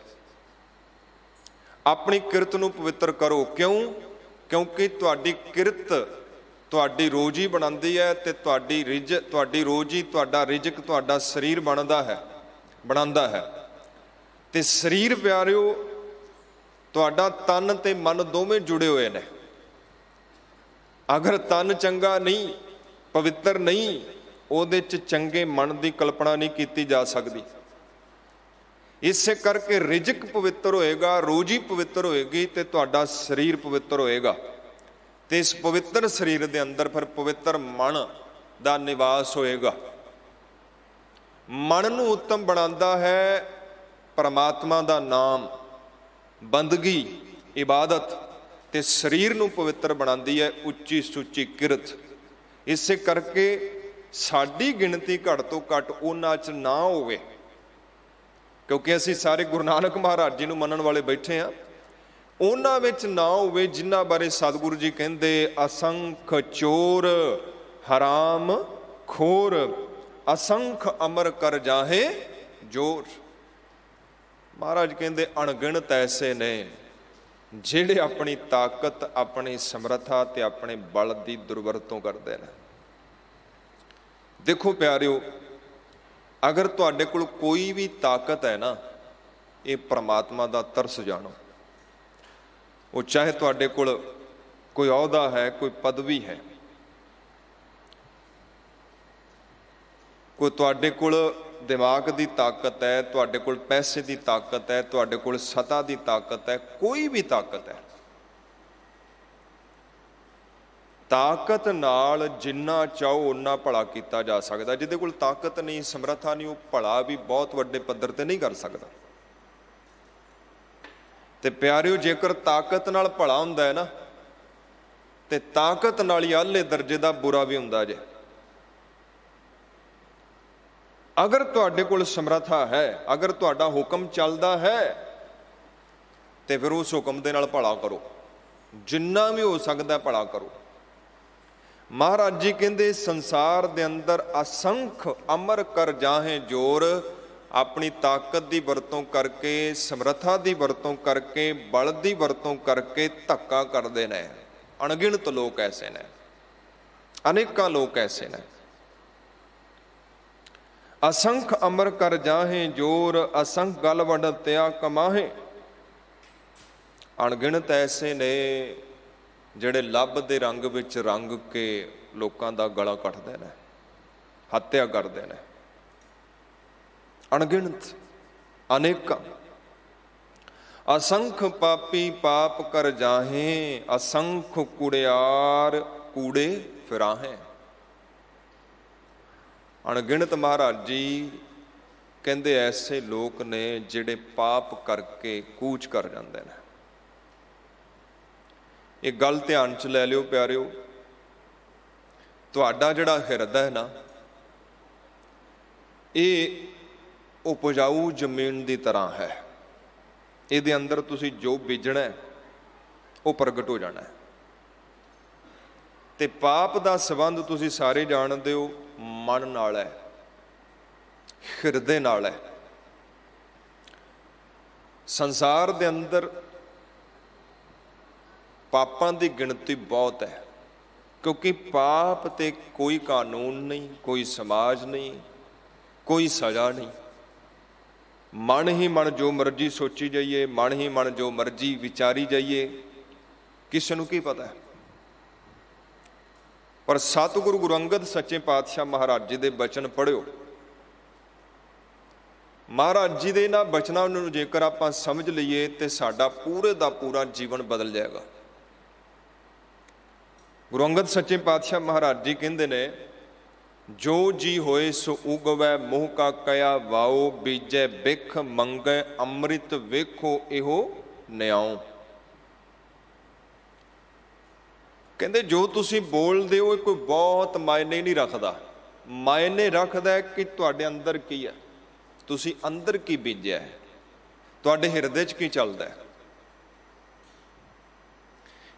ਆਪਣੀ ਕਿਰਤ ਨੂੰ ਪਵਿੱਤਰ ਕਰੋ। ਕਿਉਂਕਿ ਤੁਹਾਡੀ ਕਿਰਤ ਤੁਹਾਡੀ ਰੋਜੀ ਬਣਾਉਂਦੀ ਹੈ ਤੇ ਤੁਹਾਡੀ ਰੋਜੀ, ਤੁਹਾਡਾ ਰਿਜ਼ਕ, ਤੁਹਾਡਾ ਸਰੀਰ ਬਣਾਉਂਦਾ ਹੈ। ਤੇ ਸਰੀਰ ਪਿਆਰਿਓ, ਤੁਹਾਡਾ ਤਨ ਤੇ ਮਨ ਦੋਵੇਂ ਜੁੜੇ ਹੋਏ ਨੇ। ਅਗਰ ਤਨ ਚੰਗਾ ਨਹੀਂ, ਪਵਿੱਤਰ ਨਹੀਂ, ਉਹਦੇ 'ਚ ਚੰਗੇ ਮਨ ਦੀ ਕਲਪਨਾ ਨਹੀਂ ਕੀਤੀ ਜਾ ਸਕਦੀ। ਇਸੇ ਕਰਕੇ ਰਿਜ਼ਕ ਪਵਿੱਤਰ ਹੋਏਗਾ, ਰੋਜੀ ਪਵਿੱਤਰ ਹੋਏਗੀ ਤੇ ਤੁਹਾਡਾ ਸਰੀਰ ਪਵਿੱਤਰ ਹੋਏਗਾ। ਤੇ ਇਸ ਪਵਿੱਤਰ ਸਰੀਰ ਦੇ ਅੰਦਰ ਫਿਰ ਪਵਿੱਤਰ ਮਨ ਦਾ ਨਿਵਾਸ ਹੋਏਗਾ। ਮਨ ਨੂੰ ਉੱਤਮ ਬਣਾਉਂਦਾ ਹੈ ਪਰਮਾਤਮਾ ਦਾ ਨਾਮ, ਬੰਦਗੀ, ਇਬਾਦਤ, ਤੇ ਸਰੀਰ ਨੂੰ ਪਵਿੱਤਰ ਬਣਾਉਂਦੀ ਹੈ ਉੱਚੀ ਸੁੱਚੀ ਕਿਰਤ। ਇਸੇ ਕਰਕੇ ਸਾਡੀ ਗਿਣਤੀ ਘੱਟ ਤੋਂ ਘੱਟ ਉਹਨਾਂ 'ਚ ਨਾ ਹੋਵੇ, ਕਿਉਂਕਿ ਅਸੀਂ ਸਾਰੇ ਗੁਰੂ ਨਾਨਕ ਮਹਾਰਾਜ ਜੀ ਨੂੰ ਮੰਨਣ ਵਾਲੇ ਬੈਠੇ ਹਾਂ। ਉਹਨਾਂ ਵਿੱਚ ਨਾ ਹੋਵੇ ਜਿਨ੍ਹਾਂ ਬਾਰੇ ਸਤਿਗੁਰੂ ਜੀ ਕਹਿੰਦੇ ਅਸੰਖ ਚੋਰ ਹਰਾਮ ਖੋਰ, ਅਸੰਖ ਅਮਰ ਕਰ ਜਾਹੇ ਜੋਰ। ਮਹਾਰਾਜ ਕਹਿੰਦੇ ਅਣਗਿਣਤ ਐਸੇ ਨੇ ਜਿਹੜੇ ਆਪਣੀ ਤਾਕਤ, ਆਪਣੀ ਸਮਰੱਥਾ ਤੇ ਆਪਣੇ ਬਲ ਦੀ ਦੁਰਵਰਤੋਂ ਕਰਦੇ ਨੇ। ਦੇਖੋ ਪਿਆਰਿਓ, ਅਗਰ ਤੁਹਾਡੇ ਕੋਲ ਕੋਈ ਵੀ ਤਾਕਤ ਹੈ ਨਾ, ਇਹ ਪ੍ਰਮਾਤਮਾ ਦਾ ਤਰਸ ਜਾਣੋ। ਉਹ ਚਾਹੇ ਤੁਹਾਡੇ ਕੋਲ ਕੋਈ ਅਹੁਦਾ ਹੈ, ਕੋਈ ਪਦਵੀ ਹੈ, ਕੋਈ ਤੁਹਾਡੇ ਕੋਲ ਦਿਮਾਗ ਦੀ ਤਾਕਤ ਹੈ, ਤੁਹਾਡੇ ਕੋਲ ਪੈਸੇ ਦੀ ਤਾਕਤ ਹੈ, ਤੁਹਾਡੇ ਕੋਲ ਸਤਾ ਦੀ ਤਾਕਤ ਹੈ, ਕੋਈ ਵੀ ਤਾਕਤ ਹੈ। ਤਾਕਤ ਨਾਲ ਜਿੰਨਾ ਚਾਹੋ ਓਨਾ ਭਲਾ ਕੀਤਾ ਜਾ ਸਕਦਾ। ਜਿਹਦੇ ਕੋਲ ਤਾਕਤ ਨਹੀਂ, ਸਮਰੱਥਾ ਨਹੀਂ, ਉਹ ਭਲਾ ਵੀ ਬਹੁਤ ਵੱਡੇ ਪੱਧਰ ਤੇ ਨਹੀਂ ਕਰ ਸਕਦਾ। ਤੇ ਪਿਆਰਿਓ, ਜੇਕਰ ਤਾਕਤ ਨਾਲ ਭਲਾ ਹੁੰਦਾ ਹੈ ਨਾ, ਤੇ ਤਾਕਤ ਨਾਲ ਹੀ ਆਲੇ ਦਰਜੇ ਦਾ ਬੁਰਾ ਵੀ ਹੁੰਦਾ ਜੇ। ਅਗਰ ਤੁਹਾਡੇ ਕੋਲ ਸਮਰੱਥਾ ਹੈ, ਅਗਰ ਤੁਹਾਡਾ ਹੁਕਮ ਚੱਲਦਾ ਹੈ, ਤੇ ਫਿਰ ਉਸ ਹੁਕਮ ਦੇ ਨਾਲ ਭਲਾ ਕਰੋ, ਜਿੰਨਾ ਵੀ ਹੋ ਸਕਦਾ ਭਲਾ ਕਰੋ। ਮਹਾਰਾਜ ਜੀ ਕਹਿੰਦੇ ਸੰਸਾਰ ਦੇ ਅੰਦਰ ਅਸੰਖ ਅਮਰ ਕਰ ਜਾਹੇ ਜੋਰ। ਆਪਣੀ ਤਾਕਤ ਦੀ ਵਰਤੋਂ ਕਰਕੇ, ਸਮਰੱਥਾ ਦੀ ਵਰਤੋਂ ਕਰਕੇ, ਬਲ ਦੀ ਵਰਤੋਂ ਕਰਕੇ ਧੱਕਾ ਕਰਦੇ ਨੇ। ਅਣਗਿਣਤ ਲੋਕ ਐਸੇ ਨੇ, ਅਨੇਕਾਂ ਲੋਕ ਐਸੇ ਨੇ। ਅਸੰਖ ਅਮਰ ਕਰ ਜਾਹੇ ਜੋਰ, ਅਸੰਖ ਗਲ ਵਡਤਿਆ ਕਮਾਹੇ। ਅਣਗਿਣਤ ਐਸੇ ਨੇ ਜਿਹੜੇ ਲੱਭ ਦੇ ਰੰਗ ਵਿੱਚ ਰੰਗ ਕੇ ਲੋਕਾਂ ਦਾ ਗਲਾ ਕੱਟਦੇ ਨੇ, ਹੱਤਿਆ ਕਰਦੇ ਨੇ। ਅਣਗਿਣਤ, ਅਨੇਕਾਂ। ਅਸੰਖ ਪਾਪੀ ਪਾਪ ਕਰ ਜਾਹੇ, ਅਸੰਖ ਕੁੜਿਆਰ ਕੂੜੇ ਫਿਰਾਹੇ। ਅਣਗਿਣਤ ਮਹਾਰਾਜ ਜੀ ਕਹਿੰਦੇ ਐਸੇ ਲੋਕ ਨੇ ਜਿਹੜੇ ਪਾਪ ਕਰਕੇ ਕੂਚ ਕਰ ਜਾਂਦੇ ਨੇ। ਇਹ ਗੱਲ ਧਿਆਨ 'ਚ ਲੈ ਲਿਓ ਪਿਆਰਿਓ, ਤੁਹਾਡਾ ਜਿਹੜਾ ਹਿਰਦਾ ਹੈ ਨਾ, ਇਹ ਉਪਜਾਊ ਜ਼ਮੀਨ ਦੀ ਤਰ੍ਹਾਂ ਹੈ। ਇਹਦੇ ਅੰਦਰ ਤੁਸੀਂ ਜੋ ਬੀਜਣਾ ਉਹ ਪ੍ਰਗਟ ਹੋ ਜਾਣਾ ਹੈ। ਤੇ ਪਾਪ ਦਾ ਸੰਬੰਧ ਤੁਸੀਂ ਸਾਰੇ ਜਾਣਦੇ ਹੋ, ਮਨ ਨਾਲ ਹੈ, ਹਿਰਦੇ ਨਾਲ ਹੈ। ਸੰਸਾਰ ਦੇ ਅੰਦਰ ਪਾਪਾਂ ਦੀ ਗਿਣਤੀ ਬਹੁਤ ਹੈ, ਕਿਉਂਕਿ ਪਾਪ ਤੇ ਕੋਈ ਕਾਨੂੰਨ ਨਹੀਂ, ਕੋਈ ਸਮਾਜ ਨਹੀਂ, ਕੋਈ ਸਜ਼ਾ ਨਹੀਂ। ਮਨ ਹੀ ਮਨ ਜੋ ਮਰਜ਼ੀ ਸੋਚੀ ਜਾਈਏ, ਮਨ ਹੀ ਮਨ ਜੋ ਮਰਜ਼ੀ ਵਿਚਾਰੀ ਜਾਈਏ, ਕਿਸੇ ਨੂੰ ਕੀ ਪਤਾ ਹੈ। ਪਰ ਸਤਿਗੁਰੂ ਗੁਰੂ ਅੰਗਦ ਸੱਚੇ ਪਾਤਸ਼ਾਹ ਮਹਾਰਾਜ ਜੀ ਦੇ ਬਚਨ ਪੜ੍ਹਿਓ। ਮਹਾਰਾਜ ਜੀ ਦੇ ਇਹਨਾਂ ਬਚਨਾਂ ਨੂੰ ਜੇਕਰ ਆਪਾਂ ਸਮਝ ਲਈਏ ਤੇ ਸਾਡਾ ਪੂਰੇ ਦਾ ਪੂਰਾ ਜੀਵਨ ਬਦਲ ਜਾਏਗਾ। ਗੁਰੂ ਅੰਗਦ ਸੱਚੇ ਪਾਤਸ਼ਾਹ ਮਹਾਰਾਜ ਜੀ ਕਹਿੰਦੇ ਨੇ, ਜੋ ਜੀ ਹੋਏ ਸੋ ਉਗਵੈ, ਮੋਹ ਕਾ ਕਇਆ ਵਾਓ, ਬੀਜੈ ਬਿਖ ਮੰਗੈ ਅੰਮ੍ਰਿਤ ਵੇਖੋ ਇਹੋ ਨਿਆਉ। ਕਹਿੰਦੇ ਜੋ ਤੁਸੀਂ ਬੋਲਦੇ ਹੋ ਇਹ ਕੋਈ ਬਹੁਤ ਮਾਇਨੇ ਨਹੀਂ ਰੱਖਦਾ। ਮਾਇਨੇ ਰੱਖਦਾ ਕਿ ਤੁਹਾਡੇ ਅੰਦਰ ਕੀ ਹੈ, ਤੁਸੀਂ ਅੰਦਰ ਕੀ ਬੀਜਿਆ ਹੈ, ਤੁਹਾਡੇ ਹਿਰਦੇ 'ਚ ਕੀ ਚੱਲਦਾ ਹੈ।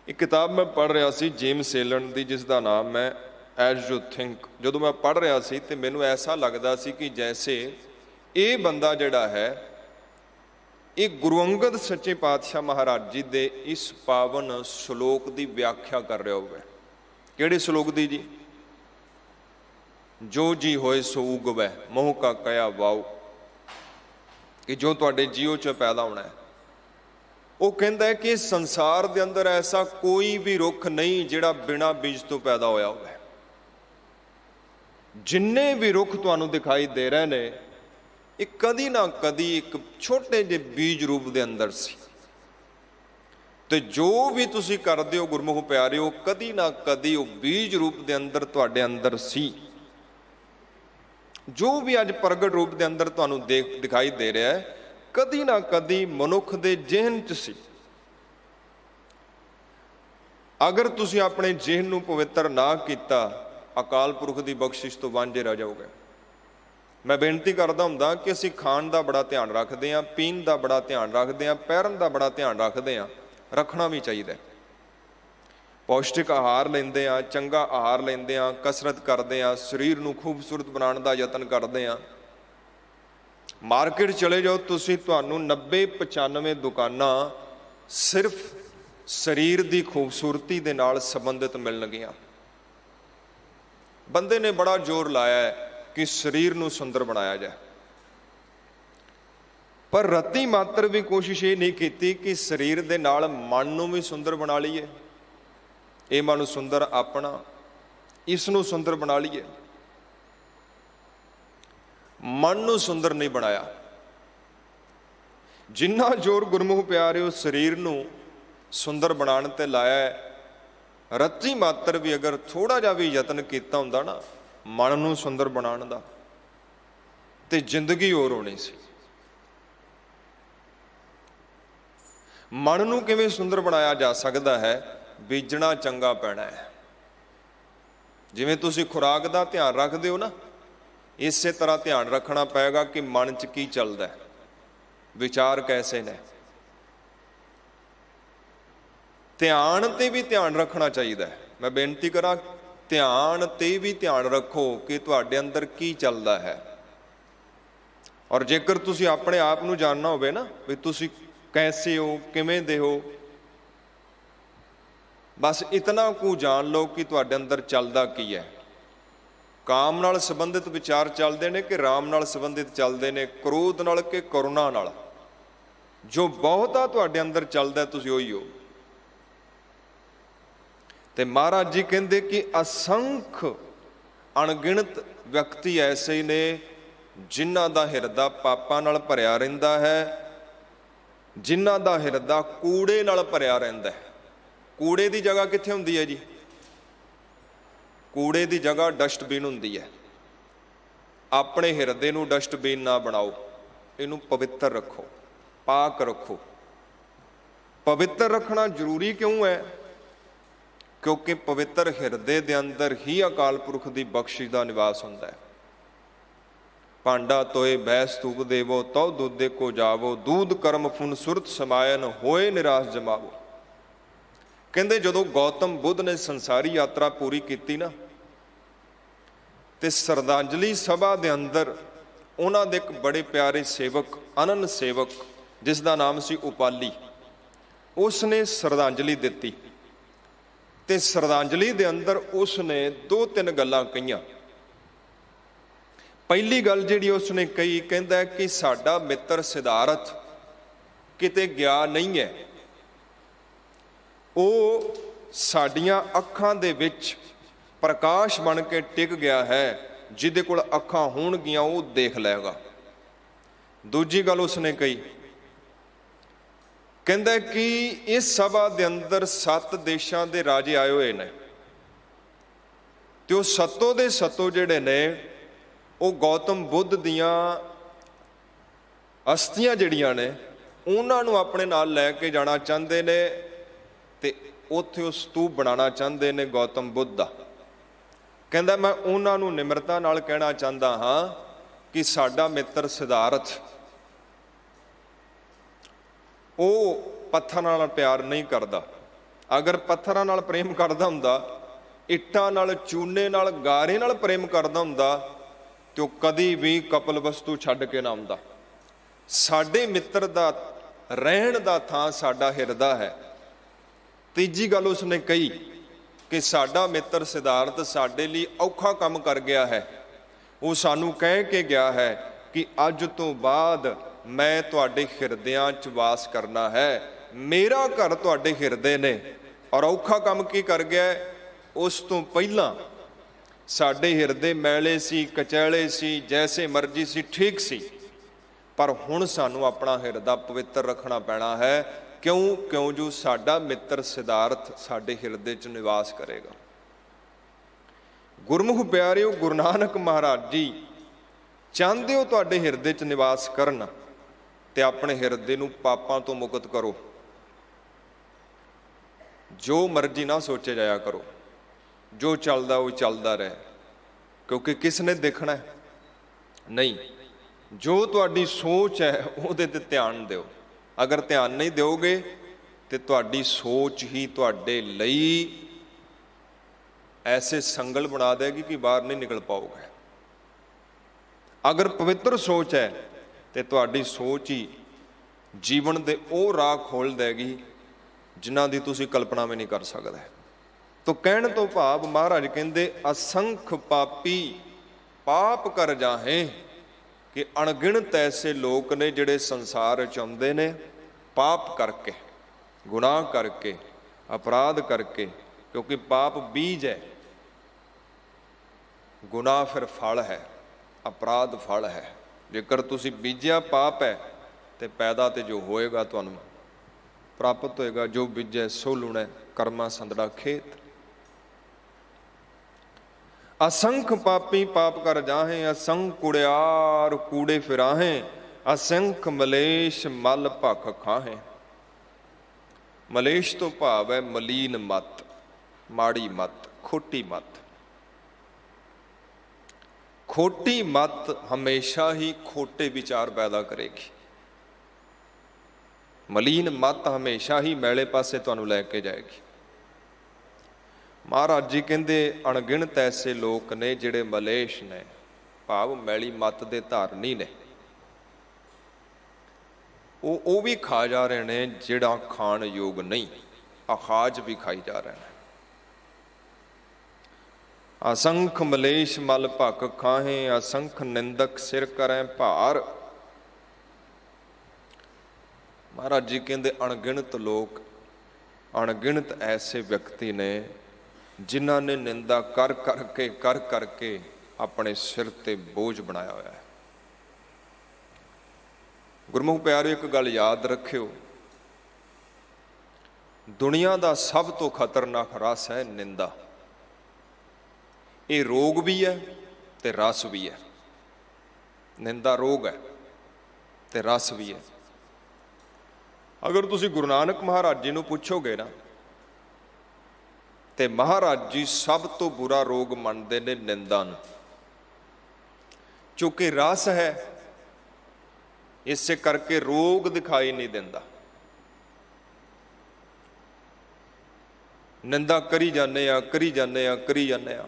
ਇੱਕ ਕਿਤਾਬ ਮੈਂ ਪੜ੍ਹ ਰਿਹਾ ਸੀ ਜੇਮਸ ਸੇਲਨ ਦੀ, ਜਿਸ ਦਾ ਨਾਮ ਹੈ ਐਜ਼ ਯੂ ਥਿੰਕ। ਜਦੋਂ ਮੈਂ ਪੜ੍ਹ ਰਿਹਾ ਸੀ ਤੇ ਮੈਨੂੰ ਐਸਾ ਲੱਗਦਾ ਸੀ ਕਿ ਜੈਸੇ ਇਹ ਬੰਦਾ ਜਿਹੜਾ ਹੈ, ਇਹ ਗੁਰੂ ਅੰਗਦ ਸੱਚੇ ਪਾਤਸ਼ਾਹ ਮਹਾਰਾਜ ਜੀ ਦੇ ਇਸ ਪਾਵਨ ਸ਼ਲੋਕ ਦੀ ਵਿਆਖਿਆ ਕਰ ਰਿਹਾ ਹੋਵੇ। ਕਿਹੜੇ ਸ਼ਲੋਕ ਦੀ ਜੀ? ਜੋ ਜੀ ਹੋਏ ਸੋ ਉਗਵੈ, ਮੋਹ ਕਾ ਕਇਆ ਵਾਓ, ਕਿ ਜੋ ਤੁਹਾਡੇ ਜੀਓ 'ਚ ਪੈਦਾ ਹੋਣਾ ਹੈ। ਉਹ ਕਹਿੰਦਾ ਹੈ ਕਿ ਸੰਸਾਰ ਦੇ ਅੰਦਰ ਐਸਾ ਕੋਈ ਵੀ ਰੁੱਖ ਨਹੀਂ ਜਿਹੜਾ ਬਿਨਾਂ ਬੀਜ ਤੋਂ ਪੈਦਾ ਹੋਇਆ ਹੋਵੇ। ਜਿੰਨੇ ਵੀ ਰੁੱਖ ਤੁਹਾਨੂੰ ਦਿਖਾਈ ਦੇ ਰਹੇ ਨੇ, ਇਹ ਕਦੀ ਨਾ ਕਦੀ ਇੱਕ ਛੋਟੇ ਜਿਹੇ ਬੀਜ ਰੂਪ ਦੇ ਅੰਦਰ ਸੀ। ਤੇ ਜੋ ਵੀ ਤੁਸੀਂ ਕਰਦੇ ਹੋ ਗੁਰਮੁਖ ਪਿਆਰਿਓ, ਕਦੀ ਨਾ ਕਦੀ ਉਹ ਬੀਜ ਰੂਪ ਦੇ ਅੰਦਰ ਤੁਹਾਡੇ ਅੰਦਰ ਸੀ। ਜੋ ਵੀ ਅੱਜ ਪ੍ਰਗਟ ਰੂਪ ਦੇ ਅੰਦਰ ਤੁਹਾਨੂੰ ਦਿਖਾਈ ਦੇ ਰਿਹਾ ਹੈ, ਕਦੀ ਨਾ ਕਦੀ ਮਨੁੱਖ ਦੇ ਜ਼ਿਹਨ 'ਚ ਸੀ। ਅਗਰ ਤੁਸੀਂ ਆਪਣੇ ਜ਼ਿਹਨ ਨੂੰ ਪਵਿੱਤਰ ਨਾ ਕੀਤਾ, ਅਕਾਲ ਪੁਰਖ ਦੀ ਬਖਸ਼ਿਸ਼ ਤੋਂ ਵਾਂਝੇ ਰਹਿ ਜਾਓਗੇ। ਮੈਂ ਬੇਨਤੀ ਕਰਦਾ ਹੁੰਦਾ ਕਿ ਅਸੀਂ ਖਾਣ ਦਾ ਬੜਾ ਧਿਆਨ ਰੱਖਦੇ ਹਾਂ, ਪੀਣ ਦਾ ਬੜਾ ਧਿਆਨ ਰੱਖਦੇ ਹਾਂ, ਪਹਿਰਨ ਦਾ ਬੜਾ ਧਿਆਨ ਰੱਖਦੇ ਹਾਂ, ਰੱਖਣਾ ਵੀ ਚਾਹੀਦਾ। ਪੌਸ਼ਟਿਕ ਆਹਾਰ ਲੈਂਦੇ ਹਾਂ, ਚੰਗਾ ਆਹਾਰ ਲੈਂਦੇ ਹਾਂ, ਕਸਰਤ ਕਰਦੇ ਹਾਂ, ਸਰੀਰ ਨੂੰ ਖੂਬਸੂਰਤ ਬਣਾਉਣ ਦਾ ਯਤਨ ਕਰਦੇ ਹਾਂ। ਮਾਰਕੀਟ ਚਲੇ ਜਾਓ ਤੁਸੀਂ, ਤੁਹਾਨੂੰ 90-95 ਦੁਕਾਨਾਂ ਸਿਰਫ ਸਰੀਰ ਦੀ ਖੂਬਸੂਰਤੀ ਦੇ ਨਾਲ ਸੰਬੰਧਿਤ ਮਿਲਣਗੀਆਂ। ਬੰਦੇ ਨੇ ਬੜਾ ਜ਼ੋਰ ਲਾਇਆ ਹੈ ਕਿ ਸਰੀਰ ਨੂੰ ਸੁੰਦਰ ਬਣਾਇਆ ਜਾਏ, ਪਰ ਰੱਤੀ ਮਾਤਰ ਵੀ ਕੋਸ਼ਿਸ਼ ਇਹ ਨਹੀਂ ਕੀਤੀ ਕਿ ਸਰੀਰ ਦੇ ਨਾਲ ਮਨ ਨੂੰ ਵੀ ਸੁੰਦਰ ਬਣਾ ਲਈਏ। ਇਹ ਮਨ ਸੁੰਦਰ ਆਪਣਾ, ਇਸ ਨੂੰ ਸੁੰਦਰ ਬਣਾ ਲਈਏ। ਮਨ ਨੂੰ ਸੁੰਦਰ ਨਹੀਂ ਬਣਾਇਆ। ਜਿੰਨਾ ਜ਼ੋਰ ਗੁਰਮੁਖ ਪਿਆਰਿਓ ਸਰੀਰ ਨੂੰ ਸੁੰਦਰ ਬਣਾਉਣ ਤੇ ਲਾਇਆ ਹੈ, ਰੱਤੀ ਮਾਤਰ ਵੀ ਅਗਰ ਥੋੜਾ ਜਿਹਾ ਵੀ ਯਤਨ ਕੀਤਾ ਹੁੰਦਾ ਨਾ ਮਨ ਨੂੰ ਸੁੰਦਰ ਬਣਾਉਣ ਦਾ, ਤੇ ਜ਼ਿੰਦਗੀ ਹੋਰ ਹੋਣੀ ਸੀ। ਮਨ ਨੂੰ ਕਿਵੇਂ ਸੁੰਦਰ ਬਣਾਇਆ ਜਾ ਸਕਦਾ ਹੈ? ਬੀਜਣਾ ਚੰਗਾ ਪੈਣਾ ਹੈ। ਜਿਵੇਂ ਤੁਸੀਂ ਖੁਰਾਕ ਦਾ ਧਿਆਨ ਰੱਖਦੇ ਹੋ ਨਾ, ਇਸੇ ਤਰ੍ਹਾਂ ਧਿਆਨ ਰੱਖਣਾ ਪਏਗਾ ਕਿ ਮਨ 'ਚ ਕੀ ਚੱਲਦਾ ਹੈ, ਵਿਚਾਰ ਕੈਸੇ ਨੇ। ਧਿਆਨ ਤੇ ਵੀ ਧਿਆਨ ਰੱਖਣਾ ਚਾਹੀਦਾ ਹੈ। ਮੈਂ ਬੇਨਤੀ ਕਰਾਂ, ਧਿਆਨ ਤੇ ਵੀ ਧਿਆਨ ਰੱਖੋ ਕਿ ਤੁਹਾਡੇ ਅੰਦਰ ਕੀ ਚੱਲਦਾ ਹੈ। ਔਰ ਜੇਕਰ ਤੁਸੀਂ ਆਪਣੇ ਆਪ ਨੂੰ ਜਾਣਨਾ ਹੋਵੇ ਨਾ ਵੀ ਤੁਸੀਂ ਕੈਸੇ ਹੋ, ਕਿਵੇਂ ਦੇ ਹੋ, ਬਸ ਇਤਨਾ ਕੁ ਜਾਣ ਲਓ ਕਿ ਤੁਹਾਡੇ ਅੰਦਰ ਚੱਲਦਾ ਕੀ ਹੈ। ਕਾਮ ਨਾਲ ਸੰਬੰਧਿਤ ਵਿਚਾਰ ਚੱਲਦੇ ਨੇ ਕਿ ਰਾਮ ਨਾਲ ਸੰਬੰਧਿਤ ਚੱਲਦੇ ਨੇ, ਕ੍ਰੋਧ ਨਾਲ ਕਿ ਕਰੁਣਾ ਨਾਲ। ਜੋ ਬਹੁਤਾ ਤੁਹਾਡੇ ਅੰਦਰ ਚੱਲਦਾ ਤੁਸੀਂ ਉਹੀ ਹੋ। ਤੇ ਮਹਾਰਾਜ ਜੀ ਕਹਿੰਦੇ ਕਿ ਅਸੰਖ ਅਣਗਿਣਤ ਵਿਅਕਤੀ ਐਸੇ ਨੇ ਜਿਨ੍ਹਾਂ ਦਾ ਹਿਰਦਾ ਪਾਪਾਂ ਨਾਲ ਭਰਿਆ ਰਹਿੰਦਾ ਹੈ, ਜਿਨ੍ਹਾਂ ਦਾ ਹਿਰਦਾ ਕੂੜੇ ਨਾਲ ਭਰਿਆ ਰਹਿੰਦਾ ਹੈ। ਕੂੜੇ ਦੀ ਜਗ੍ਹਾ ਕਿੱਥੇ ਹੁੰਦੀ ਹੈ ਜੀ? ਕੂੜੇ ਦੀ ਜਗ੍ਹਾ ਡਸਟਬਿਨ ਹੁੰਦੀ ਹੈ। ਆਪਣੇ ਹਿਰਦੇ ਨੂੰ ਡਸਟਬਿਨ ਨਾ ਬਣਾਓ, ਇਹਨੂੰ ਪਵਿੱਤਰ ਰੱਖੋ, ਪਾਕ ਰੱਖੋ। ਪਵਿੱਤਰ ਰੱਖਣਾ ਜ਼ਰੂਰੀ ਕਿਉਂ ਹੈ? ਕਿਉਂਕਿ ਪਵਿੱਤਰ ਹਿਰਦੇ ਦੇ ਅੰਦਰ ਹੀ ਅਕਾਲ ਪੁਰਖ ਦੀ ਬਖਸ਼ਿਸ਼ ਦਾ ਨਿਵਾਸ ਹੁੰਦਾ ਹੈ। ਭਾਂਡਾ ਤੋਏ ਬੈਸ ਧੂਪ ਦੇਵੋ, ਤਉ ਦੁੱਧੇ ਕੋ ਜਾਵੋ, ਦੂਧ ਕਰਮ ਫੁਨ ਸੁਰਤ ਸਮਾਇਨ, ਹੋਏ ਨਿਰਾਸ਼ ਜਮਾਵੋ। ਕਹਿੰਦੇ ਜਦੋਂ ਗੌਤਮ ਬੁੱਧ ਨੇ ਸੰਸਾਰੀ ਯਾਤਰਾ ਪੂਰੀ ਕੀਤੀ ਨਾ, ਤੇ ਸਰਦਾਂਜਲੀ ਸਭਾ ਦੇ ਅੰਦਰ ਉਹਨਾਂ ਦੇ ਇੱਕ ਬੜੇ ਪਿਆਰੇ ਸੇਵਕ, ਅਨੰਨ ਸੇਵਕ, ਜਿਸ ਦਾ ਨਾਮ ਸੀ ਉਪਾਲੀ, ਉਸ ਨੇ ਸਰਦਾਂਜਲੀ ਦਿੱਤੀ। ਤੇ ਸਰਦਾਂਜਲੀ ਦੇ ਅੰਦਰ ਉਸ ਨੇ 2-3 ਗੱਲਾਂ ਕਹੀਆਂ। ਪਹਿਲੀ ਗੱਲ ਜਿਹੜੀ ਉਸ ਨੇ ਕਹੀ, ਕਹਿੰਦਾ ਕਿ ਸਾਡਾ ਮਿੱਤਰ ਸਿਧਾਰਥ ਕਿਤੇ ਗਿਆ ਨਹੀਂ ਹੈ, ਉਹ ਸਾਡੀਆਂ ਅੱਖਾਂ ਦੇ ਵਿੱਚ ਪ੍ਰਕਾਸ਼ ਬਣ ਕੇ ਟਿਕ ਗਿਆ ਹੈ, ਜਿਹਦੇ ਕੋਲ ਅੱਖਾਂ ਹੋਣਗੀਆਂ ਉਹ ਦੇਖ ਲਏਗਾ। ਦੂਜੀ ਗੱਲ ਉਸਨੇ ਕਹੀ, ਕਹਿੰਦਾ ਕਿ ਇਸ ਸਭਾ ਦੇ ਅੰਦਰ 7 ਦੇਸ਼ਾਂ ਦੇ ਰਾਜੇ ਆਏ ਹੋਏ ਨੇ, ਤੇ ਉਹ ਸੱਤੋਂ ਦੇ ਸੱਤੋਂ ਜਿਹੜੇ ਨੇ ਉਹ ਗੌਤਮ ਬੁੱਧ ਦੀਆਂ ਅਸਥੀਆਂ ਜਿਹੜੀਆਂ ਨੇ ਉਹਨਾਂ ਨੂੰ ਆਪਣੇ ਨਾਲ ਲੈ ਕੇ ਜਾਣਾ ਚਾਹੁੰਦੇ ਨੇ, ਤੇ ਉੱਥੇ ਉਹ ਸਤੂਪ ਬਣਾਉਣਾ ਚਾਹੁੰਦੇ ਨੇ ਗੌਤਮ ਬੁੱਧ ਦਾ। ਕਹਿੰਦਾ ਮੈਂ ਉਹਨਾਂ ਨੂੰ ਨਿਮਰਤਾ ਨਾਲ ਕਹਿਣਾ ਚਾਹੁੰਦਾ ਹਾਂ ਕਿ ਸਾਡਾ ਮਿੱਤਰ ਸਿਧਾਰਥ, ਉਹ ਪੱਥਰਾਂ ਨਾਲ ਪਿਆਰ ਨਹੀਂ ਕਰਦਾ। ਅਗਰ ਪੱਥਰਾਂ ਨਾਲ ਪ੍ਰੇਮ ਕਰਦਾ ਹੁੰਦਾ, ਇੱਟਾਂ ਨਾਲ, ਚੂਨੇ ਨਾਲ, ਗਾਰੇ ਨਾਲ ਪ੍ਰੇਮ ਕਰਦਾ ਹੁੰਦਾ, ਤੇ ਉਹ ਕਦੀ ਵੀ ਕਪਲ ਵਸਤੂ ਛੱਡ ਕੇ ਨਾ ਆਉਂਦਾ। ਸਾਡੇ ਮਿੱਤਰ ਦਾ ਰਹਿਣ ਦਾ ਥਾਂ ਸਾਡਾ ਹਿਰਦਾ ਹੈ। ਤੀਜੀ ਗੱਲ ਉਸਨੇ ਕਹੀ ਕਿ ਸਾਡਾ ਮਿੱਤਰ ਸਿਧਾਰਥ ਸਾਡੇ ਲਈ ਔਖਾ ਕੰਮ ਕਰ ਗਿਆ ਹੈ। ਉਹ ਸਾਨੂੰ ਕਹਿ ਕੇ ਗਿਆ ਹੈ ਕਿ ਅੱਜ ਤੋਂ ਬਾਅਦ ਮੈਂ ਤੁਹਾਡੇ ਹਿਰਦਿਆਂ 'ਚ ਵਾਸ ਕਰਨਾ ਹੈ, ਮੇਰਾ ਘਰ ਤੁਹਾਡੇ ਹਿਰਦੇ ਨੇ। ਔਰ ਔਖਾ ਕੰਮ ਕੀ ਕਰ ਗਿਆ? ਉਸ ਤੋਂ ਪਹਿਲਾਂ ਸਾਡੇ ਹਿਰਦੇ ਮੈਲੇ ਸੀ, ਕਚੈਲੇ ਸੀ, ਜੈਸੇ ਮਰਜ਼ੀ ਸੀ, ਠੀਕ ਸੀ, ਪਰ ਹੁਣ ਸਾਨੂੰ ਆਪਣਾ ਹਿਰਦਾ ਪਵਿੱਤਰ ਰੱਖਣਾ ਪੈਣਾ ਹੈ। ਕਿਉਂ ਜੋ ਸਾਡਾ ਮਿੱਤਰ ਸਿਧਾਰਥ ਸਾਡੇ ਹਿਰਦੇ 'ਚ ਨਿਵਾਸ ਕਰੇਗਾ। ਗੁਰਮੁਖ ਪਿਆਰਿਓ, ਗੁਰੂ ਨਾਨਕ ਮਹਾਰਾਜ ਜੀ ਚਾਹੁੰਦੇ ਹੋ ਤੁਹਾਡੇ ਹਿਰਦੇ 'ਚ ਨਿਵਾਸ ਕਰਨ, ਤੇ ਆਪਣੇ ਹਿਰਦੇ ਨੂੰ ਪਾਪਾਂ ਤੋਂ ਮੁਕਤ ਕਰੋ। ਜੋ ਮਰਜ਼ੀ ਨਾ ਸੋਚੇ ਜਾਇਆ ਕਰੋ, ਜੋ ਚੱਲਦਾ ਉਹ ਚੱਲਦਾ ਰਹੇ, ਕਿਉਂਕਿ ਕਿਸ ਨੇ ਦੇਖਣਾ ਨਹੀਂ। ਜੋ ਤੁਹਾਡੀ ਸੋਚ ਹੈ ਉਹਦੇ ਤੇ ਧਿਆਨ ਦਿਓ। ਅਗਰ ਧਿਆਨ ਨਹੀਂ ਦਿਓਗੇ ਤੇ ਤੁਹਾਡੀ ਸੋਚ ਹੀ ਤੁਹਾਡੇ ਲਈ ਐਸੇ ਸੰਗਲ ਬਣਾ ਦੇਗੀ ਕਿ ਬਾਹਰ ਨਹੀਂ ਨਿਕਲ ਪਾਓਗੇ। ਅਗਰ ਪਵਿੱਤਰ ਸੋਚ ਹੈ ਤੇ ਤੁਹਾਡੀ ਸੋਚ ਹੀ ਜੀਵਨ ਦੇ ਉਹ ਰਾਹ ਖੋਲ ਦੇਗੀ ਜਿਨ੍ਹਾਂ ਦੀ ਤੁਸੀਂ ਕਲਪਨਾ ਵੀ ਨਹੀਂ ਕਰ ਸਕਦੇ। ਤੋ ਕਹਿਣ ਤੋਂ ਭਾਵ ਮਹਾਰਾਜ ਕਹਿੰਦੇ ਅਸੰਖ ਪਾਪੀ ਪਾਪ ਕਰ ਜਾਹੇ, ਕਿ ਅਣਗਿਣਤ ਐਸੇ ਲੋਕ ਨੇ ਜਿਹੜੇ ਸੰਸਾਰ 'ਚ ਆਉਂਦੇ ਨੇ ਪਾਪ ਕਰਕੇ, ਗੁਨਾਹ ਕਰਕੇ, ਅਪਰਾਧ ਕਰਕੇ। ਕਿਉਂਕਿ ਪਾਪ ਬੀਜ ਹੈ, ਗੁਨਾਹ ਫਿਰ ਫਲ ਹੈ, ਅਪਰਾਧ ਫਲ ਹੈ। ਜੇਕਰ ਤੁਸੀਂ ਬੀਜਿਆ ਪਾਪ ਹੈ ਤੇ ਪੈਦਾ ਤੇ ਜੋ ਹੋਏਗਾ ਤੁਹਾਨੂੰ ਪ੍ਰਾਪਤ ਹੋਏਗਾ। ਜੋ ਬੀਜੈ ਸੋ ਲੁਣੈ, ਕਰਮਾ ਸੰਦੜਾ ਖੇਤ। असंख पापी पाप कर जाहें, असंख कुड़ियार कूड़े फिराहें, असंख मलेश मल भख खाहें। मलेश तो भाव है मलीन मत, माड़ी मत, खोटी मत। खोटी मत हमेशा ही खोटे विचार पैदा करेगी। मलीन मत हमेशा ही मैले पासे तुहानूं लैके जाएगी। महाराज जी कहते अणगिणत ऐसे लोग ने जिहड़े मलेश ने, भाव मैली मत दे धारनी ने, वो भी खा जा रहे हैं जिहड़ा खाण योग नहीं, अखाज भी खाई जा रहे हैं। असंख मलेश मल भख खाहें, असंख निंदक सिर करें भार। महाराज जी कहते अणगिणत लोग, अणगिणत ऐसे व्यक्ति ने जिन्हों ने निंदा कर करके अपने सिर ते बोझ बनाया हुआ है। गुरमुख प्यारे एक गल याद रखियो, दुनिया का सब तो खतरनाक रस है निंदा। ये रोग भी है ते रस भी है। ਨਿੰਦਾ ਰੋਗ ਹੈ ਤੇ ਰਸ ਵੀ ਹੈ। ਅਗਰ ਤੁਸੀਂ ਗੁਰੂ ਨਾਨਕ ਮਹਾਰਾਜ ਜੀ ਨੂੰ ਪੁੱਛੋਗੇ ਨਾ, ਤੇ ਮਹਾਰਾਜ ਜੀ ਸਭ ਤੋਂ ਬੁਰਾ ਰੋਗ ਮੰਨਦੇ ਨੇ ਨਿੰਦਾ ਨੂੰ। ਚੂੰਕਿ ਰਸ ਹੈ, ਇਸੇ ਕਰਕੇ ਰੋਗ ਦਿਖਾਈ ਨਹੀਂ ਦਿੰਦਾ। ਨਿੰਦਾ ਕਰੀ ਜਾਂਦੇ ਆ, ਕਰੀ ਜਾਂਦੇ ਆ, ਕਰੀ ਜਾਂਦੇ ਆ।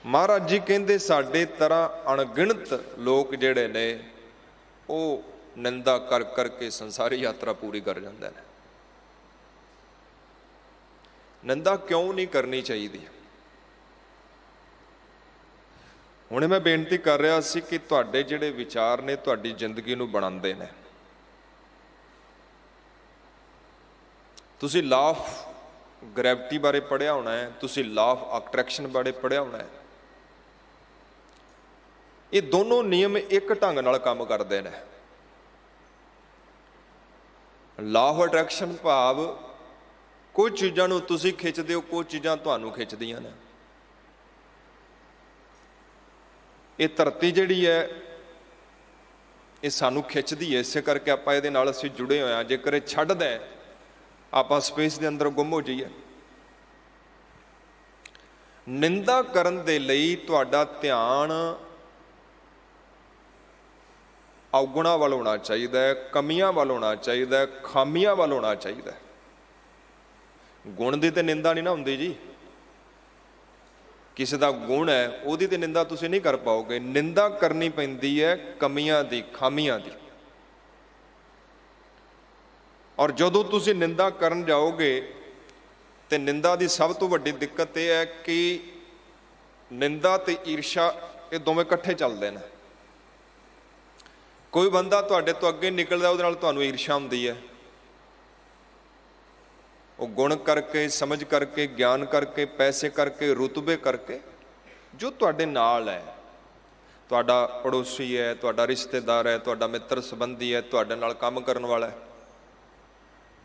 ਮਹਾਰਾਜ ਜੀ ਕਹਿੰਦੇ ਸਾਡੇ ਤਰ੍ਹਾਂ ਅਣਗਿਣਤ ਲੋਕ ਜਿਹੜੇ ਨੇ ਉਹ ਨਿੰਦਾ ਕਰ ਕਰਕੇ ਸੰਸਾਰੀ ਯਾਤਰਾ ਪੂਰੀ ਕਰ ਜਾਂਦੇ ਨੇ। ਨਿੰਦਾ ਕਿਉਂ ਨਹੀਂ ਕਰਨੀ ਚਾਹੀਦੀ? ਹੁਣੇ ਮੈਂ ਬੇਨਤੀ ਕਰ ਰਿਹਾ ਸੀ ਕਿ ਤੁਹਾਡੇ ਜਿਹੜੇ ਵਿਚਾਰ ਨੇ ਤੁਹਾਡੀ ਜ਼ਿੰਦਗੀ ਨੂੰ ਬਣਾਉਂਦੇ ਨੇ। ਤੁਸੀਂ ਲਾਅ ਆਫ ਗ੍ਰੈਵਿਟੀ ਬਾਰੇ ਪੜ੍ਹਿਆ ਹੋਣਾ ਹੈ, ਤੁਸੀਂ ਲਾਅ ਆਫ ਅਟਰੈਕਸ਼ਨ ਬਾਰੇ ਪੜ੍ਹਿਆ ਹੋਣਾ ਹੈ। ਇਹ ਦੋਨੋਂ ਨਿਯਮ ਇੱਕ ਢੰਗ ਨਾਲ ਕੰਮ ਕਰਦੇ ਨੇ। ਲਾਅ ਆਫ ਅਟਰੈਕਸ਼ਨ ਭਾਵ ਕੁਝ ਚੀਜ਼ਾਂ ਨੂੰ ਤੁਸੀਂ ਖਿੱਚਦੇ ਹੋ, ਕੁਝ ਚੀਜ਼ਾਂ ਤੁਹਾਨੂੰ ਖਿੱਚਦੀਆਂ ਨੇ। ਇਹ ਧਰਤੀ ਜਿਹੜੀ ਹੈ ਇਹ ਸਾਨੂੰ ਖਿੱਚਦੀ ਹੈ, ਇਸੇ ਕਰਕੇ ਆਪਾਂ ਇਹਦੇ ਨਾਲ ਅਸੀਂ ਜੁੜੇ ਹੋਏ ਹਾਂ। ਜੇਕਰ ਇਹ ਛੱਡਦਾ ਆਪਾਂ ਸਪੇਸ ਦੇ ਅੰਦਰ ਗੁੰਮ ਹੋ ਜਾਈਏ। ਨਿੰਦਾ ਕਰਨ ਦੇ ਲਈ ਤੁਹਾਡਾ ਧਿਆਨ ਔਗੁਣਾਂ ਵੱਲ ਹੋਣਾ ਚਾਹੀਦਾ ਹੈ, ਕਮੀਆਂ ਵੱਲ ਹੋਣਾ ਚਾਹੀਦਾ ਹੈ, ਖਾਮੀਆਂ ਵੱਲ ਹੋਣਾ ਚਾਹੀਦਾ ਹੈ। ਗੁਣ ਦੀ ਤੇ ਨਿੰਦਾ ਨਹੀਂ ਨਾ ਹੁੰਦੀ ਜੀ। ਕਿਸੇ ਦਾ ਗੁਣ ਹੈ ਉਹਦੀ ਤੇ ਨਿੰਦਾ ਤੁਸੀਂ ਨਹੀਂ ਕਰ ਪਾਓਗੇ। ਨਿੰਦਾ ਕਰਨੀ ਪੈਂਦੀ ਹੈ ਕਮੀਆਂ ਦੀ, ਖਾਮੀਆਂ ਦੀ। ਔਰ ਜਦੋਂ ਤੁਸੀਂ ਨਿੰਦਾ ਕਰਨ ਜਾਓਗੇ ਤੇ ਨਿੰਦਾ ਦੀ ਸਭ ਤੋਂ ਵੱਡੀ ਦਿੱਕਤ ਇਹ ਹੈ ਕਿ ਨਿੰਦਾ ਤੇ ਈਰਸ਼ਾ ਇਹ ਦੋਵੇਂ ਇਕੱਠੇ ਚੱਲਦੇ ਨੇ। ਕੋਈ ਬੰਦਾ ਤੁਹਾਡੇ ਤੋਂ ਅੱਗੇ ਨਿਕਲਦਾ, ਉਹਦੇ ਨਾਲ ਤੁਹਾਨੂੰ ਈਰਸ਼ਾ ਹੁੰਦੀ ਹੈ। ਉਹ ਗੁਣ ਕਰਕੇ, ਸਮਝ ਕਰਕੇ, ਗਿਆਨ ਕਰਕੇ, ਪੈਸੇ ਕਰਕੇ, ਰੁਤਬੇ ਕਰਕੇ, ਜੋ ਤੁਹਾਡੇ ਨਾਲ ਹੈ, ਤੁਹਾਡਾ ਪੜੋਸੀ ਹੈ, ਤੁਹਾਡਾ ਰਿਸ਼ਤੇਦਾਰ ਹੈ, ਤੁਹਾਡਾ ਮਿੱਤਰ ਸੰਬੰਧੀ ਹੈ, ਤੁਹਾਡੇ ਨਾਲ ਕੰਮ ਕਰਨ ਵਾਲਾ ਹੈ,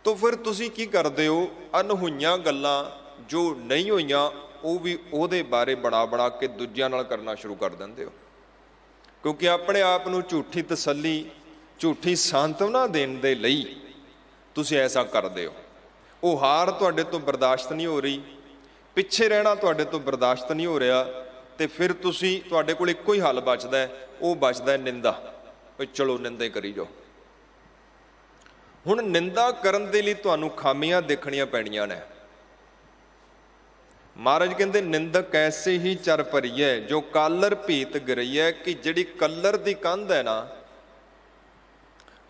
ਤਾਂ ਫਿਰ ਤੁਸੀਂ ਕੀ ਕਰਦੇ ਹੋ? ਅਨਹੋਈਆਂ ਗੱਲਾਂ ਜੋ ਨਹੀਂ ਹੋਈਆਂ ਉਹ ਵੀ ਉਹਦੇ ਬਾਰੇ ਬਣਾ ਕੇ ਦੂਜਿਆਂ ਨਾਲ ਕਰਨਾ ਸ਼ੁਰੂ ਕਰ ਦਿੰਦੇ ਹੋ। ਕਿਉਂਕਿ ਆਪਣੇ ਆਪ ਨੂੰ ਝੂਠੀ ਤਸੱਲੀ, ਝੂਠੀ ਸਾਂਤਵਨਾ ਦੇਣ ਦੇ ਲਈ ਤੁਸੀਂ ਐਸਾ ਕਰਦੇ ਹੋ। ਉਹ ਹਾਰ ਤੁਹਾਡੇ ਤੋਂ ਬਰਦਾਸ਼ਤ ਨਹੀਂ ਹੋ ਰਹੀ, ਪਿੱਛੇ ਰਹਿਣਾ ਤੁਹਾਡੇ ਤੋਂ ਬਰਦਾਸ਼ਤ ਨਹੀਂ ਹੋ ਰਿਹਾ, ਤੇ ਫਿਰ ਤੁਹਾਡੇ ਕੋਲ ਇੱਕੋ ਹੀ ਹੱਲ ਬਚਦਾ ਹੈ, ਉਹ ਬਚਦਾ ਹੈ ਨਿੰਦਾ। ਚਲੋ ਨਿੰਦਾ ਕਰੀ ਜਾਓ। ਹੁਣ ਨਿੰਦਾ ਕਰਨ ਦੇ ਲਈ ਤੁਹਾਨੂੰ ਖਾਮੀਆਂ ਦੇਖਣੀਆਂ ਪੈਣੀਆਂ ਨੇ। ਮਹਾਰਾਜ ਕਹਿੰਦੇ ਨਿੰਦਕ ਐਸੇ ਹੀ ਚਰ ਭਰੀਐ ਜੋ ਕਾਲਰ ਭੀਤ ਗਿਰਈਐ, ਕਿ ਜਿਹੜੀ ਕਲਰ ਦੀ ਕੰਧ ਹੈ ਨਾ,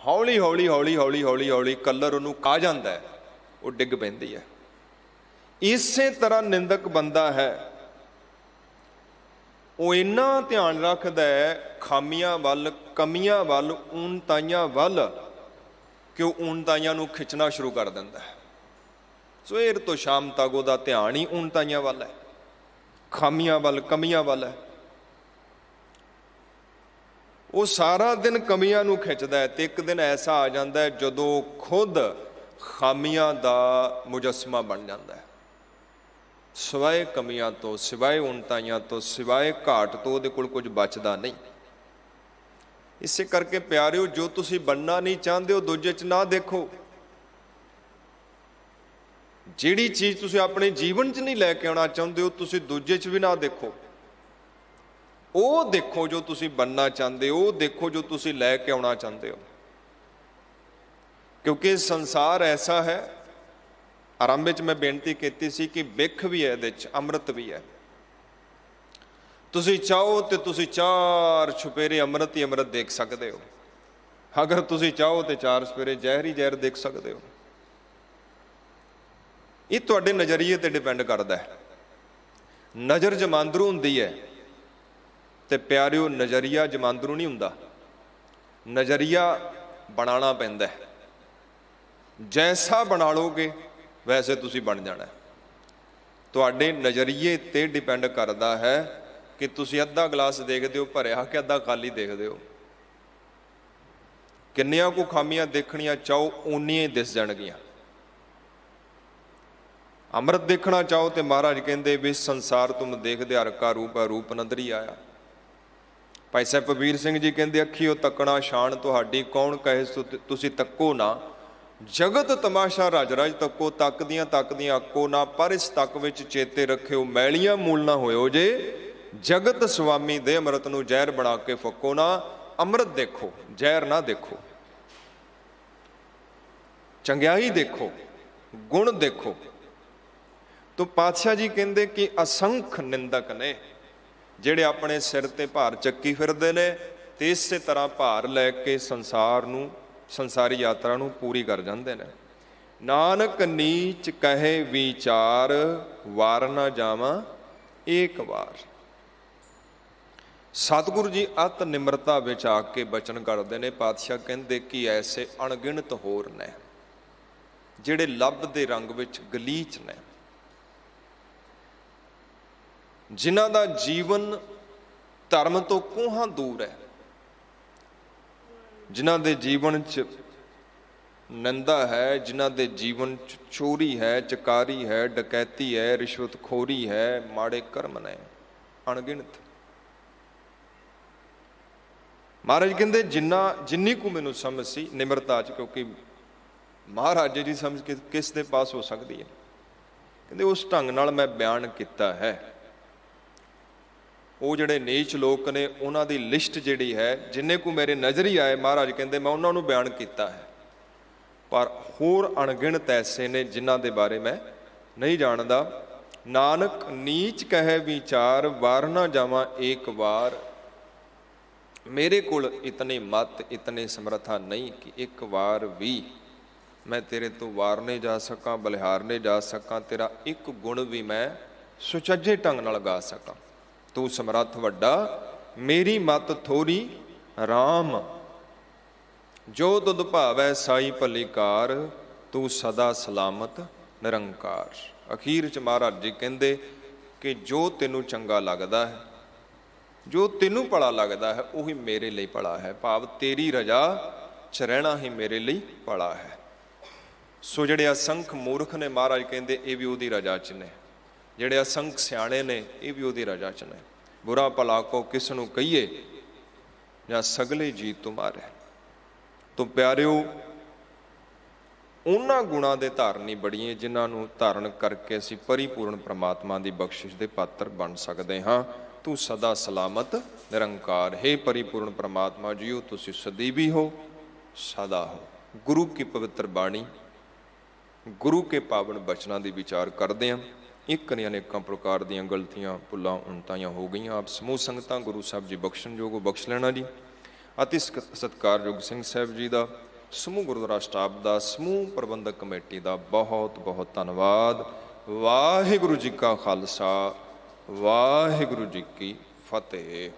ਹੌਲੀ ਹੌਲੀ ਹੌਲੀ ਹੌਲੀ ਹੌਲੀ ਹੌਲੀ ਕਲਰ ਉਹਨੂੰ ਖਾ ਜਾਂਦਾ ਹੈ, ਉਹ ਡਿੱਗ ਪੈਂਦੀ ਹੈ। ਇਸੇ ਤਰ੍ਹਾਂ ਨਿੰਦਕ ਬੰਦਾ ਹੈ, ਉਹ ਇੰਨਾ ਧਿਆਨ ਰੱਖਦਾ ਹੈ ਖਾਮੀਆਂ ਵੱਲ, ਕਮੀਆਂ ਵੱਲ, ਊਣਤਾਈਆਂ ਵੱਲ, ਕਿ ਉਹ ਊਣਤਾਈਆਂ ਨੂੰ ਖਿੱਚਣਾ ਸ਼ੁਰੂ ਕਰ ਦਿੰਦਾ ਹੈ। ਸਵੇਰ ਤੋਂ ਸ਼ਾਮ ਤੱਕ ਉਹਦਾ ਧਿਆਨ ਹੀ ਊਣਤਾਈਆਂ ਵੱਲ ਹੈ, ਖਾਮੀਆਂ ਵੱਲ, ਕਮੀਆਂ ਵੱਲ ਹੈ। ਉਹ ਸਾਰਾ ਦਿਨ ਕਮੀਆਂ ਨੂੰ ਖਿੱਚਦਾ ਹੈ, ਤੇ ਇੱਕ ਦਿਨ ਐਸਾ ਆ ਜਾਂਦਾ ਹੈ ਜਦੋਂ ਖੁਦ ਖਾਮੀਆਂ ਦਾ ਮੁਜੱਸਮਾ ਬਣ ਜਾਂਦਾ ਹੈ। ਸਿਵਾਏ ਕਮੀਆਂ ਤੋਂ, ਸਿਵਾਏ ਊਣਤਾਈਆਂ ਤੋਂ, ਸਿਵਾਏ ਘਾਟ ਤੋਂ ਉਹਦੇ ਕੋਲ ਕੁਝ ਬਚਦਾ ਨਹੀਂ। ਇਸੇ ਕਰਕੇ ਪਿਆਰਿਓ, ਜੋ ਤੁਸੀਂ ਬਣਨਾ ਨਹੀਂ ਚਾਹੁੰਦੇ ਹੋ ਦੂਜੇ 'ਚ ਨਾ ਦੇਖੋ। ਜਿਹੜੀ ਚੀਜ਼ ਤੁਸੀਂ ਆਪਣੇ ਜੀਵਨ 'ਚ ਨਹੀਂ ਲੈ ਕੇ ਆਉਣਾ ਚਾਹੁੰਦੇ ਹੋ, ਤੁਸੀਂ ਦੂਜੇ 'ਚ ਵੀ ਨਾ ਦੇਖੋ। ਉਹ ਦੇਖੋ ਜੋ ਤੁਸੀਂ ਬਣਨਾ ਚਾਹੁੰਦੇ ਹੋ, ਉਹ ਦੇਖੋ ਜੋ ਤੁਸੀਂ ਲੈ ਕੇ ਆਉਣਾ ਚਾਹੁੰਦੇ ਹੋ। ਕਿਉਂਕਿ ਸੰਸਾਰ ਐਸਾ ਹੈ, ਆਰੰਭ ਵਿੱਚ ਮੈਂ ਬੇਨਤੀ ਕੀਤੀ ਸੀ ਕਿ ਬਿਖ ਵੀ ਹੈ ਇਹਦੇ 'ਚ, ਅੰਮ੍ਰਿਤ ਵੀ ਹੈ। ਤੁਸੀਂ ਚਾਹੋ ਤੇ ਤੁਸੀਂ 4 ਛੁਪੇਰੇ ਅੰਮ੍ਰਿਤ ਹੀ ਅੰਮ੍ਰਿਤ ਦੇਖ ਸਕਦੇ ਹੋ। ਅਗਰ ਤੁਸੀਂ ਚਾਹੋ ਤੇ 4 ਛੁਪੇਰੇ ਜ਼ਹਿਰ ਹੀ ਜ਼ਹਿਰ ਦੇਖ ਸਕਦੇ ਹੋ। ਇਹ ਤੁਹਾਡੇ ਨਜ਼ਰੀਏ ਤੇ ਡਿਪੈਂਡ ਕਰਦਾ ਹੈ। ਨਜ਼ਰ ਜਮਾਂਦਰੂ ਹੁੰਦੀ ਹੈ, ਤੇ ਪਿਆਰਿਓ ਨਜ਼ਰੀਆ ਜਮਾਂਦਰੂ ਨਹੀਂ ਹੁੰਦਾ, ਨਜ਼ਰੀਆ ਬਣਾਉਣਾ ਪੈਂਦਾ ਹੈ। ਜੈਸਾ ਬਣਾ ਲਓਗੇ ਵੈਸੇ ਤੁਸੀਂ ਬਣ ਜਾਣਾ। ਤੁਹਾਡੇ ਨਜ਼ਰੀਏ ਤੇ ਡਿਪੈਂਡ ਕਰਦਾ ਹੈ ਕਿ ਤੁਸੀਂ ਅੱਧਾ ਗਲਾਸ ਦੇਖਦੇ ਹੋ ਭਰਿਆ ਕਿ ਅੱਧਾ ਖਾਲੀ ਦੇਖਦੇ ਹੋ। ਕਿੰਨੀਆਂ ਕੁ ਖਾਮੀਆਂ ਦੇਖਣੀਆਂ ਚਾਹੋ ਓਨੀਆਂ ਹੀ ਦਿਸ ਜਾਣਗੀਆਂ। ਅੰਮ੍ਰਿਤ ਦੇਖਣਾ ਚਾਹੋ ਤੇ ਮਹਾਰਾਜ ਕਹਿੰਦੇ ਵੀ ਸੰਸਾਰ ਤੁਮ ਦੇਖਦੇ ਹਰ ਕਾ ਰੂਪ ਹੈ, ਰੂਪ ਨਦਰੀ ਆਇਆ। ਭਾਈ ਸਾਹਿਬ ਪਬੀਰ ਸਿੰਘ ਜੀ ਕਹਿੰਦੇ, ਅੱਖੀਓ ਤੱਕਣਾ ਸ਼ਾਨ ਤੁਹਾਡੀ, ਕੌਣ ਕਹੇ ਤੁਸੀਂ ਤੱਕੋ ਨਾ। ਜਗਤ ਤਮਾਸ਼ਾ ਰਜ ਰਜ ਤੱਕੋ, ਤੱਕਦੀਆਂ ਤੱਕਦੀਆਂ ਅੱਕੋ ਨਾ। ਪਰ ਇਸ ਤੱਕ ਵਿੱਚ ਚੇਤੇ ਰੱਖਿਓ, ਮੈਲੀਆਂ ਮੂਲ ਨਾ ਹੋਇਓ ਜੇ। ਜਗਤ ਸੁਆਮੀ ਦੇ ਅੰਮ੍ਰਿਤ ਨੂੰ ਜ਼ਹਿਰ ਬਣਾ ਕੇ ਫੱਕੋ ਨਾ। ਅੰਮ੍ਰਿਤ ਦੇਖੋ, ਜ਼ਹਿਰ ਨਾ ਦੇਖੋ। ਚੰਗਿਆਈ ਦੇਖੋ, ਗੁਣ ਦੇਖੋ। ਤੋ ਪਾਤਸ਼ਾਹ ਜੀ ਕਹਿੰਦੇ ਕਿ ਅਸੰਖ ਨਿੰਦਕ ਨੇ ਜਿਹੜੇ ਆਪਣੇ ਸਿਰ ਤੇ ਭਾਰ ਚੱਕੀ ਫਿਰਦੇ ਨੇ, ਤੇ ਇਸੇ ਤਰ੍ਹਾਂ ਭਾਰ ਲੈ ਕੇ ਸੰਸਾਰ ਨੂੰ, ਸੰਸਾਰੀ ਯਾਤਰਾ ਨੂੰ ਪੂਰੀ ਕਰ ਜਾਂਦੇ ਨੇ। ਨਾਨਕ ਨੀਚ ਕਹੇ ਵਿਚਾਰ, ਵਾਰ ਨਾ ਜਾਵਾਂ ਏਕ ਵਾਰ। ਸਤਿਗੁਰੂ ਜੀ ਅਤ ਨਿਮਰਤਾ ਵਿੱਚ ਆ ਕੇ ਬਚਨ ਕਰਦੇ ਨੇ। ਪਾਤਸ਼ਾਹ ਕਹਿੰਦੇ ਕਿ ਐਸੇ ਅਣਗਿਣਤ ਹੋਰ ਨੇ ਜਿਹੜੇ ਲੱਭ ਦੇ ਰੰਗ ਵਿੱਚ ਗਲੀਚ ਨੇ, ਜਿਨ੍ਹਾਂ ਦਾ ਜੀਵਨ ਧਰਮ ਤੋਂ ਕੋਹਾਂ ਦੂਰ ਹੈ, ਜਿਨ੍ਹਾਂ ਦੇ ਜੀਵਨ 'ਚ ਨਿੰਦਾ ਹੈ, ਜਿਨ੍ਹਾਂ ਦੇ ਜੀਵਨ 'ਚ ਚੋਰੀ ਹੈ, ਚਕਾਰੀ ਹੈ, ਡਕੈਤੀ ਹੈ, ਰਿਸ਼ਵਤਖੋਰੀ ਹੈ, ਮਾੜੇ ਕਰਮ ਨੇ, ਅਣਗਿਣਤ। ਮਹਾਰਾਜ ਕਹਿੰਦੇ ਜਿੰਨੀ ਕੁ ਮੈਨੂੰ ਸਮਝ ਸੀ ਨਿਮਰਤਾ 'ਚ, ਕਿਉਂਕਿ ਮਹਾਰਾਜ ਜੀ ਸਮਝ ਕਿਸ ਦੇ ਪਾਸ ਹੋ ਸਕਦੀ ਹੈ, ਕਹਿੰਦੇ ਉਸ ਢੰਗ ਨਾਲ ਮੈਂ ਬਿਆਨ ਕੀਤਾ ਹੈ। ਉਹ ਜਿਹੜੇ ਨੀਚ ਲੋਕ ਨੇ ਉਹਨਾਂ ਦੀ ਲਿਸਟ ਜਿਹੜੀ ਹੈ, ਜਿੰਨੇ ਕੁ ਮੇਰੇ ਨਜ਼ਰ ਹੀ ਆਏ, ਮਹਾਰਾਜ ਕਹਿੰਦੇ ਮੈਂ ਉਹਨਾਂ ਨੂੰ ਬਿਆਨ ਕੀਤਾ ਹੈ। ਪਰ ਹੋਰ ਅਣਗਿਣਤ ਐਸੇ ਨੇ ਜਿਨ੍ਹਾਂ ਦੇ ਬਾਰੇ ਮੈਂ ਨਹੀਂ ਜਾਣਦਾ। ਨਾਨਕ ਨੀਚ ਕਹੇ ਵਿਚਾਰ, ਵਾਰ ਨਾ ਜਾਵਾਂ ਏਕ ਵਾਰ। ਮੇਰੇ ਕੋਲ ਇਤਨੀ ਮਤ, ਇਤਨੇ ਸਮਰੱਥਾ ਨਹੀਂ ਕਿ ਇੱਕ ਵਾਰ ਵੀ ਮੈਂ ਤੇਰੇ ਤੋਂ ਵਾਰ ਨਹੀਂ ਜਾ ਸਕਾਂ, ਬਲਿਹਾਰ ਨਹੀਂ ਜਾ ਸਕਾਂ, ਤੇਰਾ ਇੱਕ ਗੁਣ ਵੀ ਮੈਂ ਸੁਚੱਜੇ ਢੰਗ ਨਾਲ ਗਾ ਸਕਾਂ। ਤੂੰ ਸਮਰੱਥ ਵੱਡਾ, ਮੇਰੀ ਮਤ ਥੋੜੀ ਰਾਮ। ਜੋ ਤੁਧ ਭਾਵੈ ਸਾਈ ਭਲੀ ਕਾਰ, ਤੂੰ ਸਦਾ ਸਲਾਮਤ ਨਿਰੰਕਾਰ। ਅਖੀਰ 'ਚ ਮਹਾਰਾਜ ਜੀ ਕਹਿੰਦੇ ਕਿ ਜੋ ਤੈਨੂੰ ਚੰਗਾ ਲੱਗਦਾ ਹੈ, ਜੋ ਤੈਨੂੰ ਭਲਾ ਲੱਗਦਾ ਹੈ, ਉਹੀ ਮੇਰੇ ਲਈ ਭਲਾ ਹੈ। ਭਾਵ ਤੇਰੀ ਰਜ਼ਾ 'ਚ ਰਹਿਣਾ ਹੀ ਮੇਰੇ ਲਈ ਭਲਾ ਹੈ। ਸੋ ਜਿਹੜੇ ਅਸੰਖ ਮੂਰਖ ਨੇ, ਮਹਾਰਾਜ ਕਹਿੰਦੇ ਇਹ ਵੀ ਉਹਦੀ ਰਜ਼ਾ 'ਚ ਨੇ। ਜਿਹੜੇ ਅਸੰਖ ਸਿਆਣੇ ਨੇ, ਇਹ ਵੀ ਉਹਦੀ ਰਜ਼ਾ 'ਚ ਨੇ। ਬੁਰਾ ਭਲਾ ਕੋ ਕਿਸ ਨੂੰ ਕਹੀਏ, ਜਾਂ ਸਗਲੇ ਜੀ ਤੁਮਾਰੇ। ਤੋ ਪਿਆਰਿਓ, ਉਹਨਾਂ ਗੁਣਾਂ ਦੇ ਧਾਰਨੀ ਬੜੀਏ ਜਿਨ੍ਹਾਂ ਨੂੰ ਧਾਰਨ ਕਰਕੇ ਅਸੀਂ ਪਰਿਪੂਰਨ ਪ੍ਰਮਾਤਮਾ ਦੀ ਬਖਸ਼ਿਸ਼ ਦੇ ਪਾਤਰ ਬਣ ਸਕਦੇ ਹਾਂ। ਤੂੰ ਸਦਾ ਸਲਾਮਤ ਨਿਰੰਕਾਰ। ਹੇ ਪਰਿਪੂਰਨ ਪ੍ਰਮਾਤਮਾ ਜੀਓ, ਤੁਸੀਂ ਸਦੀਵੀ ਹੋ, ਸਦਾ ਹੋ। ਗੁਰੂ ਕੀ ਪਵਿੱਤਰ ਬਾਣੀ, ਗੁਰੂ ਕੇ ਪਾਵਨ ਬਚਨਾਂ ਦੀ ਵਿਚਾਰ ਕਰਦੇ ਹਾਂ। ਇੱਕ ਨਹੀਂ ਅਨੇਕਾਂ ਪ੍ਰਕਾਰ ਦੀਆਂ ਗਲਤੀਆਂ, ਭੁੱਲਾਂ, ਉਣਤਾਈਆਂ ਹੋ ਗਈਆਂ। ਆਪ ਸਮੂਹ ਸੰਗਤਾਂ ਗੁਰੂ ਸਾਹਿਬ ਜੀ ਬਖਸ਼ਣਯੋਗ ਬਖਸ਼ ਲੈਣਾ ਜੀ। ਅਤੀ ਸਤਿਕਾਰਯੋਗ ਸਿੰਘ ਸਾਹਿਬ ਜੀ ਦਾ, ਸਮੂਹ ਗੁਰਦੁਆਰਾ ਸਟਾਫ ਦਾ, ਸਮੂਹ ਪ੍ਰਬੰਧਕ ਕਮੇਟੀ ਦਾ ਬਹੁਤ ਬਹੁਤ ਧੰਨਵਾਦ। ਵਾਹਿਗੁਰੂ ਜੀ ਕਾ ਖਾਲਸਾ, ਵਾਹਿਗੁਰੂ ਜੀ ਕੀ ਫਤਿਹ।